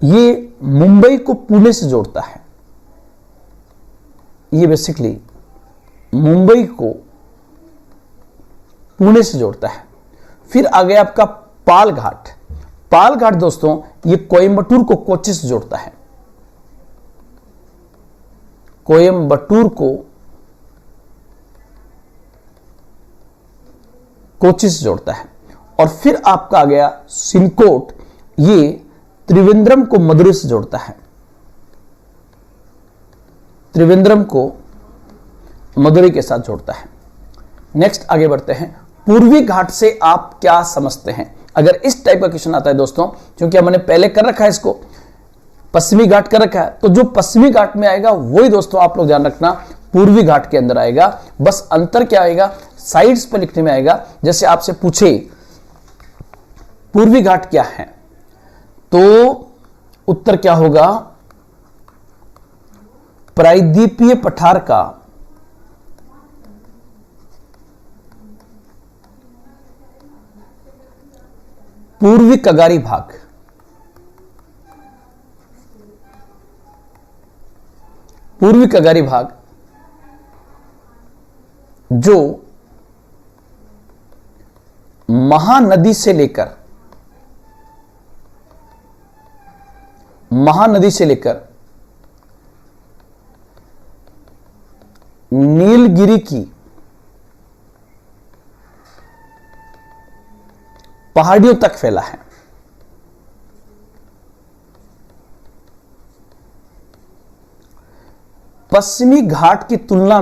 ये मुंबई को पुणे से जोड़ता है। ये बेसिकली मुंबई को पुणे से जोड़ता है। फिर आ गया आपका पाल घाट। पाल घाट दोस्तों ये कोयंबटूर को कोच्चि से जोड़ता है। कोयंबटूर को कोच्चि से जोड़ता है। और फिर आपका आ गया सिनकोट। ये त्रिवेंद्रम को मदुरै से जोड़ता है। त्रिवेंद्रम को मदुरै के साथ जोड़ता है। नेक्स्ट आगे बढ़ते हैं। पूर्वी घाट से आप क्या समझते हैं? अगर इस टाइप का क्वेश्चन आता है दोस्तों, क्योंकि हमने पहले कर रखा है इसको, पश्चिमी घाट कर रखा है, तो जो पश्चिमी घाट में आएगा वही दोस्तों आप लोग ध्यान रखना पूर्वी घाट के अंदर आएगा। बस अंतर क्या आएगा, साइड्स पे लिखने में आएगा। जैसे आपसे पूछे पूर्वी घाट क्या है, तो उत्तर क्या होगा, प्रायद्वीपीय पठार का पूर्वी कगारी भाग। पूर्वी कगारी भाग जो महानदी से लेकर नीलगिरी की पहाड़ियों तक फैला है। पश्चिमी घाट की तुलना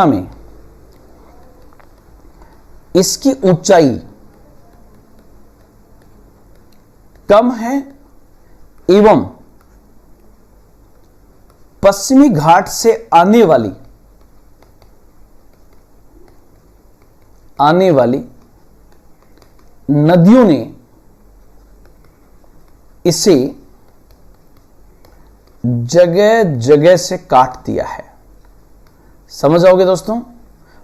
में इसकी ऊंचाई कम है एवं पश्चिमी घाट से आने वाली नदियों ने इसे जगह जगह से काट दिया है। समझ आओगे दोस्तों?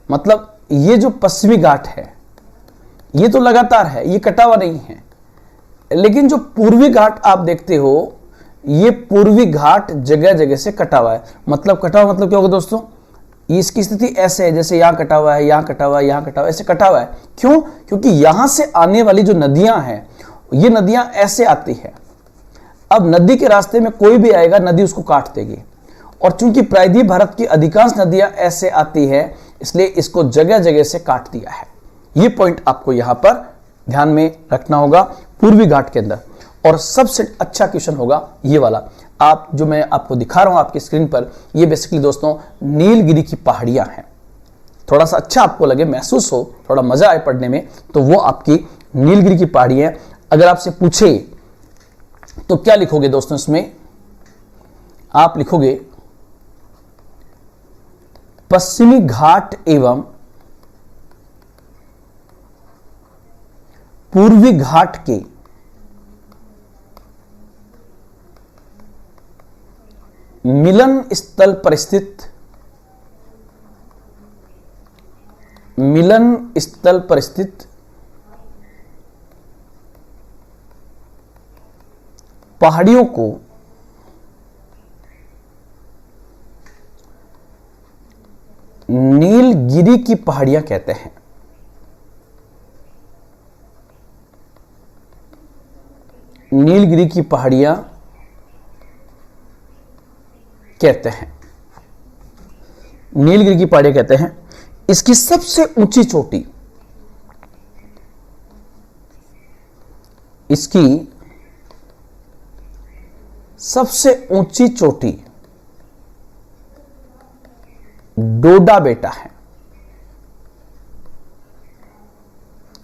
मतलब ये जो पश्चिमी घाट है ये तो लगातार है, ये कटा हुआ नहीं है। लेकिन जो पूर्वी घाट आप देखते हो, ये पूर्वी घाट जगह जगह से कटा हुआ है। मतलब कटा हुआ मतलब क्या होगा दोस्तों, इसकी स्थिति ऐसे है जैसे यहां कटा हुआ है, यहां कटा हुआ है, यहां कटा हुआ है, ऐसे कटा हुआ है। क्यों? क्योंकि यहां से आने वाली जो नदियां हैं ये नदियां ऐसे आती है। अब नदी के रास्ते में कोई भी आएगा, नदी उसको काट देगी। और चूंकि प्रायद्वीप भारत की अधिकांश नदियां ऐसे आती है, इसलिए इसको जगह जगह से काट दिया है। ये पॉइंट आपको यहां पर ध्यान में रखना होगा पूर्वी घाट के अंदर। और सबसे अच्छा क्वेश्चन होगा ये वाला, आप जो मैं आपको दिखा रहा हूं आपकी स्क्रीन पर, ये बेसिकली दोस्तों नीलगिरी की पहाड़ियां हैं। थोड़ा सा अच्छा आपको लगे, महसूस हो, थोड़ा मजा आए पढ़ने में, तो वो आपकी नीलगिरी की पहाड़ियां हैं। अगर आपसे पूछे तो क्या लिखोगे दोस्तों इसमें? आप लिखोगे पश्चिमी घाट एवं पूर्वी घाट के मिलन स्थल पर स्थित पहाड़ियों को नीलगिरी की पहाड़ियां कहते हैं। नीलगिरी की पहाड़ियां कहते हैं। नीलगिरी की पहाड़ियां कहते हैं। इसकी सबसे ऊंची चोटी, इसकी सबसे ऊंची चोटी डोडा बेटा है।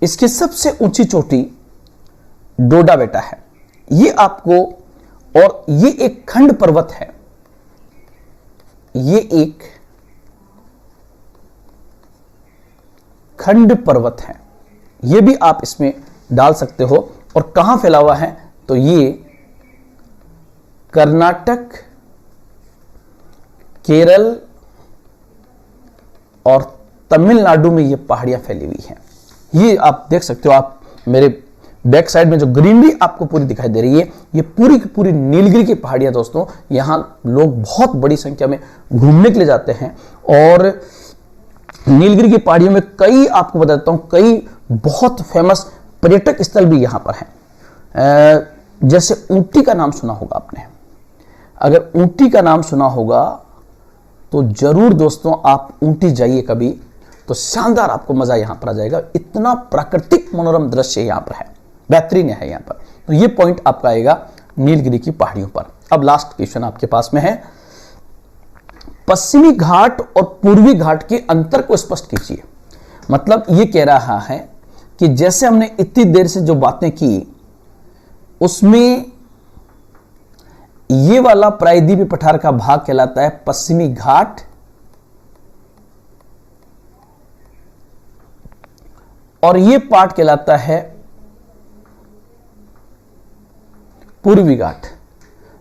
इसकी सबसे ऊंची चोटी डोडा बेटा है। ये आपको, और ये एक खंड पर्वत है, ये एक खंड पर्वत है, ये भी आप इसमें डाल सकते हो। और कहां फैला हुआ है, तो ये कर्नाटक, केरल और तमिलनाडु में ये पहाड़ियां फैली हुई हैं। ये आप देख सकते हो, आप मेरे बैक साइड में जो ग्रीनरी आपको पूरी दिखाई दे रही है, ये पूरी की पूरी नीलगिरी की पहाड़ियां दोस्तों। यहां लोग बहुत बड़ी संख्या में घूमने के लिए जाते हैं, और नीलगिरी की पहाड़ियों में कई, आपको बताता हूं, कई बहुत फेमस पर्यटक स्थल भी यहां पर हैं। जैसे ऊटी का नाम सुना होगा आपने, अगर ऊटी का नाम सुना होगा तो जरूर दोस्तों आप ऊटी जाइए कभी, तो शानदार आपको मजा यहां पर आ जाएगा। इतना प्राकृतिक मनोरम दृश्य यहां पर है, बेहतरीन है यहां पर। तो ये पॉइंट आपका आएगा नीलगिरी की पहाड़ियों पर। अब लास्ट क्वेश्चन आपके पास में है, पश्चिमी घाट और पूर्वी घाट के अंतर को स्पष्ट कीजिए। मतलब ये कह रहा है कि जैसे हमने इतनी देर से जो बातें की, उसमें ये वाला प्रायद्वीपीय पठार का भाग कहलाता है पश्चिमी घाट, और ये पार्ट कहलाता है पूर्वी घाट।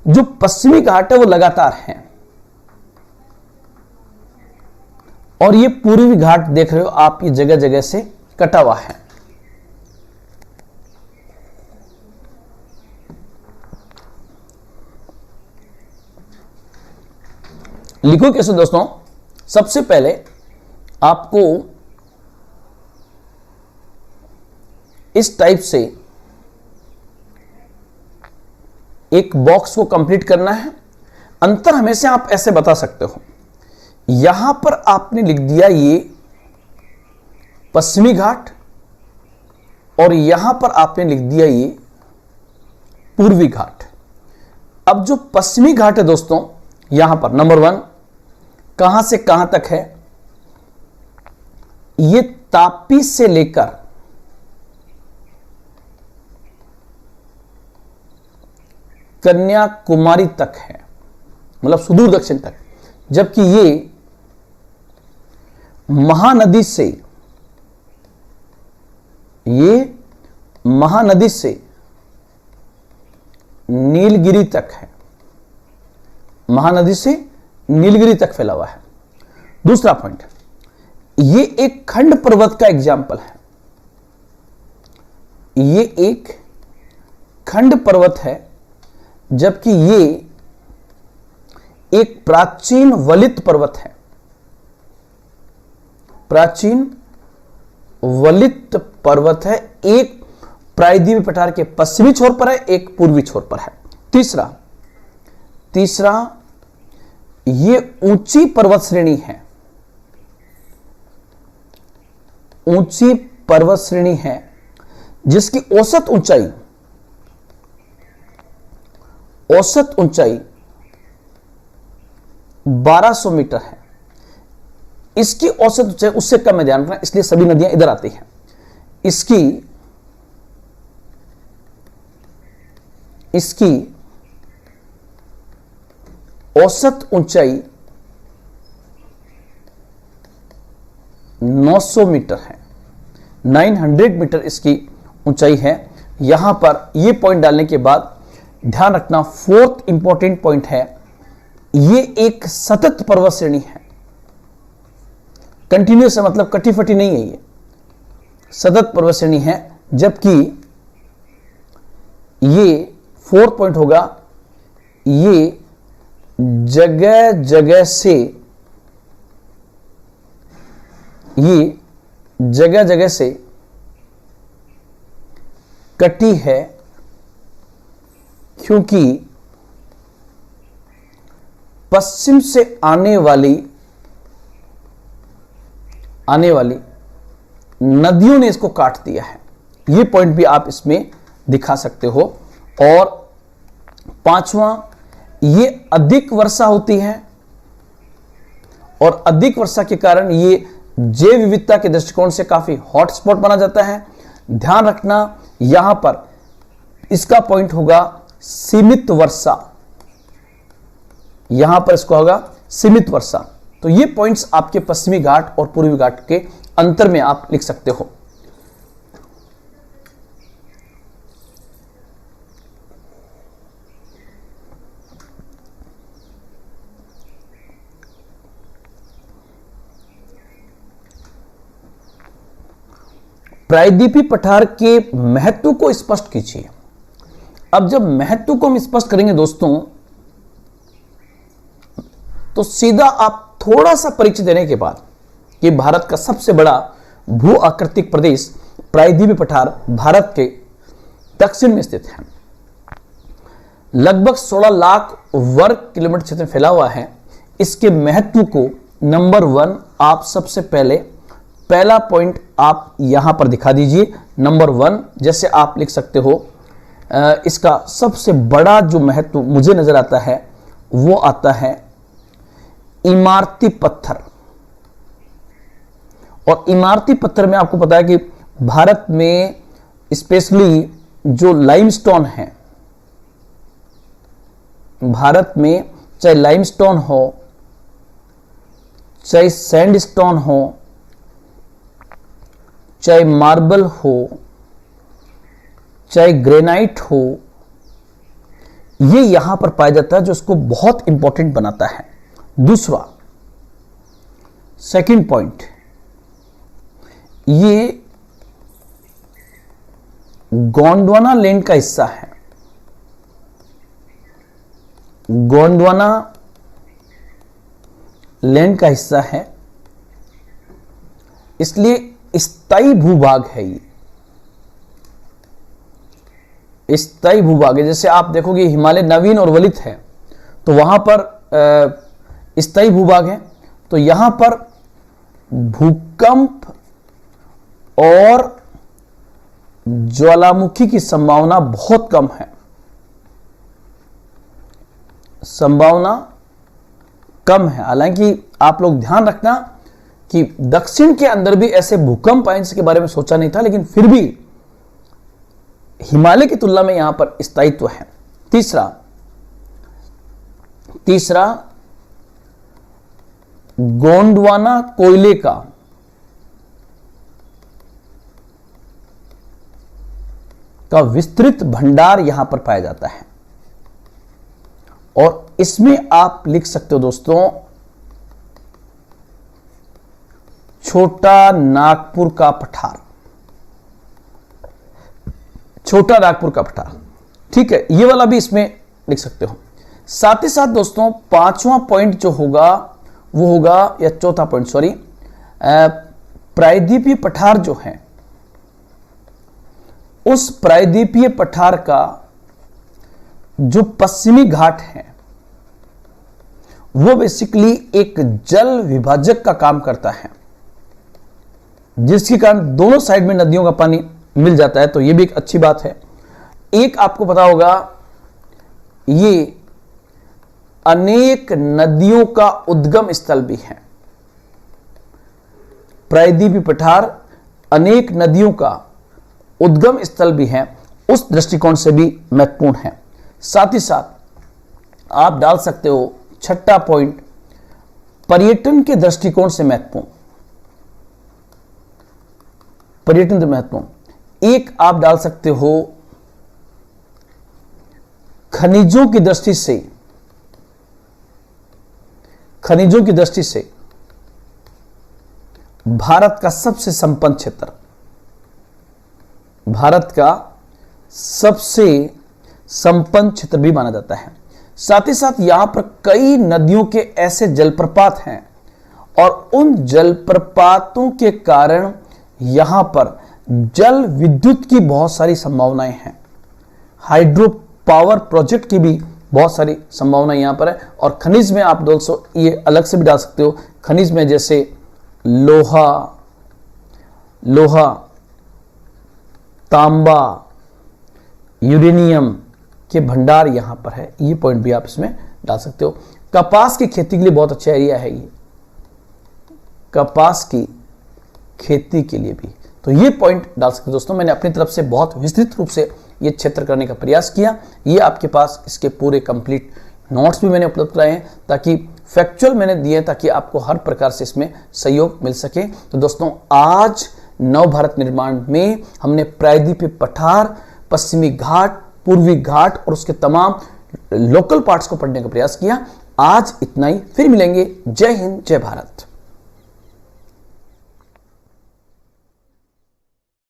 जो पश्चिमी घाट है वो लगातार है, और ये पूर्वी घाट देख रहे हो आप, ये जगह जगह से कटा हुआ है। लिखो कैसे दोस्तों, सबसे पहले आपको इस टाइप से एक बॉक्स को कंप्लीट करना है। अंतर हमेशा आप ऐसे बता सकते हो, यहां पर आपने लिख दिया ये पश्चिमी घाट, और यहां पर आपने लिख दिया ये पूर्वी घाट। अब जो पश्चिमी घाट है दोस्तों, यहां पर नंबर 1 कहां से कहां तक है, ये तापी से लेकर कन्याकुमारी तक है, मतलब सुदूर दक्षिण तक। जबकि ये महानदी से, ये महानदी से नीलगिरी तक है, महानदी से नीलगिरी तक फैला हुआ है। दूसरा पॉइंट, ये एक खंड पर्वत का एग्जाम्पल है, ये एक खंड पर्वत है, जबकि ये एक प्राचीन वलित पर्वत है, प्राचीन वलित पर्वत है। एक प्रायद्वीपीय पठार के पश्चिमी छोर पर है, एक पूर्वी छोर पर है। तीसरा ये ऊंची पर्वत श्रेणी है, ऊंची पर्वत श्रेणी है जिसकी औसत ऊंचाई 1200 मीटर है। इसकी औसत ऊंचाई उससे कम है, ध्यान रखना, इसलिए सभी नदियां इधर आती हैं। इसकी औसत ऊंचाई 900 मीटर है, 900 मीटर इसकी ऊंचाई है। यहां पर यह पॉइंट डालने के बाद ध्यान रखना, 4th इंपॉर्टेंट पॉइंट है, यह एक सतत पर्वत श्रेणी है, कंटिन्यूस है, मतलब कटी फटी नहीं है, ये सतत पर्वत श्रेणी है। जबकि ये 4th पॉइंट होगा, ये जगह जगह से कटी है, क्योंकि पश्चिम से आने वाली नदियों ने इसको काट दिया है। ये पॉइंट भी आप इसमें दिखा सकते हो। और 5वां, ये अधिक वर्षा होती है, और अधिक वर्षा के कारण ये जैव विविधता के दृष्टिकोण से काफी हॉटस्पॉट माना जाता है। ध्यान रखना, यहां पर इसका पॉइंट होगा सीमित वर्षा, यहां पर इसको होगा सीमित वर्षा। तो ये पॉइंट्स आपके पश्चिमी घाट और पूर्वी घाट के अंतर में आप लिख सकते हो। प्रायद्वीपीय पठार के महत्व को स्पष्ट कीजिए। अब जब महत्व को हम स्पष्ट करेंगे दोस्तों, तो सीधा आप थोड़ा सा परिचय देने के बाद कि भारत का सबसे बड़ा भू आकृतिक प्रदेश प्रायद्वीपीय पठार भारत के दक्षिण में स्थित है। लगभग 16 लाख वर्ग किलोमीटर क्षेत्र में फैला हुआ है। इसके महत्व को नंबर 1 आप सबसे पहला पॉइंट आप यहां पर दिखा दीजिए। नंबर 1 जैसे आप लिख सकते हो, इसका सबसे बड़ा जो महत्व मुझे नजर आता है वो आता है इमारती पत्थर। और इमारती पत्थर में आपको पता है कि भारत में स्पेशली जो लाइमस्टोन है, भारत में चाहे लाइमस्टोन हो, चाहे सैंडस्टोन हो, चाहे मार्बल हो, चाहे ग्रेनाइट हो, ये यहां पर पाया जाता है, जो इसको बहुत इंपॉर्टेंट बनाता है। दूसरा सेकंड पॉइंट, ये गोंडवाना लैंड का हिस्सा है। गोंडवाना लैंड का हिस्सा है, इसलिए स्थायी भूभाग है। ये स्थायी भूभाग है। जैसे आप देखोगे हिमालय नवीन और वलित है, तो वहां पर स्थायी भूभाग है। तो यहां पर भूकंप और ज्वालामुखी की संभावना बहुत कम है। संभावना कम है। हालांकि आप लोग ध्यान रखना कि दक्षिण के अंदर भी ऐसे भूकंप आए जिसके बारे में सोचा नहीं था, लेकिन फिर भी हिमालय की तुलना में यहां पर स्थायित्व है। तीसरा गोंडवाना कोयले का विस्तृत भंडार यहां पर पाया जाता है। और इसमें आप लिख सकते हो दोस्तों, छोटा नागपुर का पठार। छोटा नागपुर का पठार, ठीक है, ये वाला भी इसमें लिख सकते हो। साथ ही साथ दोस्तों पांचवा पॉइंट जो होगा वो होगा, या चौथा पॉइंट सॉरी, प्रायद्वीपीय पठार जो है, उस प्रायद्वीपीय पठार का जो पश्चिमी घाट है वो बेसिकली एक जल विभाजक का काम करता है, जिसके कारण दोनों साइड में नदियों का पानी मिल जाता है। तो ये भी एक अच्छी बात है। एक आपको पता होगा, ये अनेक नदियों का उद्गम स्थल भी है। प्रायद्वीपीय पठार अनेक नदियों का उद्गम स्थल भी है, उस दृष्टिकोण से भी महत्वपूर्ण है। साथ ही साथ आप डाल सकते हो छठा पॉइंट, पर्यटन के दृष्टिकोण से महत्वपूर्ण। पर्यटन से महत्वपूर्ण एक आप डाल सकते हो खनिजों की दृष्टि से। खनिजों की दृष्टि से भारत का सबसे संपन्न क्षेत्र, भारत का सबसे संपन्न क्षेत्र भी माना जाता है। साथ ही साथ यहां पर कई नदियों के ऐसे जलप्रपात हैं, और उन जलप्रपातों के कारण यहां पर जल विद्युत की बहुत सारी संभावनाएं हैं। हाइड्रो पावर प्रोजेक्ट की भी बहुत सारी संभावनाएं यहां पर है। और खनिज में आप दोस्तों ये अलग से भी डाल सकते हो। खनिज में जैसे लोहा, तांबा, यूरेनियम के भंडार यहां पर है। ये पॉइंट भी आप इसमें डाल सकते हो। कपास की खेती के लिए बहुत अच्छा एरिया है ये, कपास की खेती के लिए भी। तो ये पॉइंट डाल सकते हो दोस्तों। मैंने अपनी तरफ से बहुत विस्तृत रूप से ये क्षेत्र करने का प्रयास किया। ये आपके पास इसके पूरे कंप्लीट नोट्स भी मैंने उपलब्ध कराए हैं, ताकि फैक्चुअल मैंने दिए ताकि आपको हर प्रकार से इसमें सहयोग मिल सके। तो दोस्तों, आज नव भारत निर्माण में हमने प्रायद्वीपीय पठार, पश्चिमी घाट, पूर्वी घाट और उसके तमाम लोकल पार्ट्स को पढ़ने का प्रयास किया। आज इतना ही, फिर मिलेंगे। जय हिंद, जय भारत।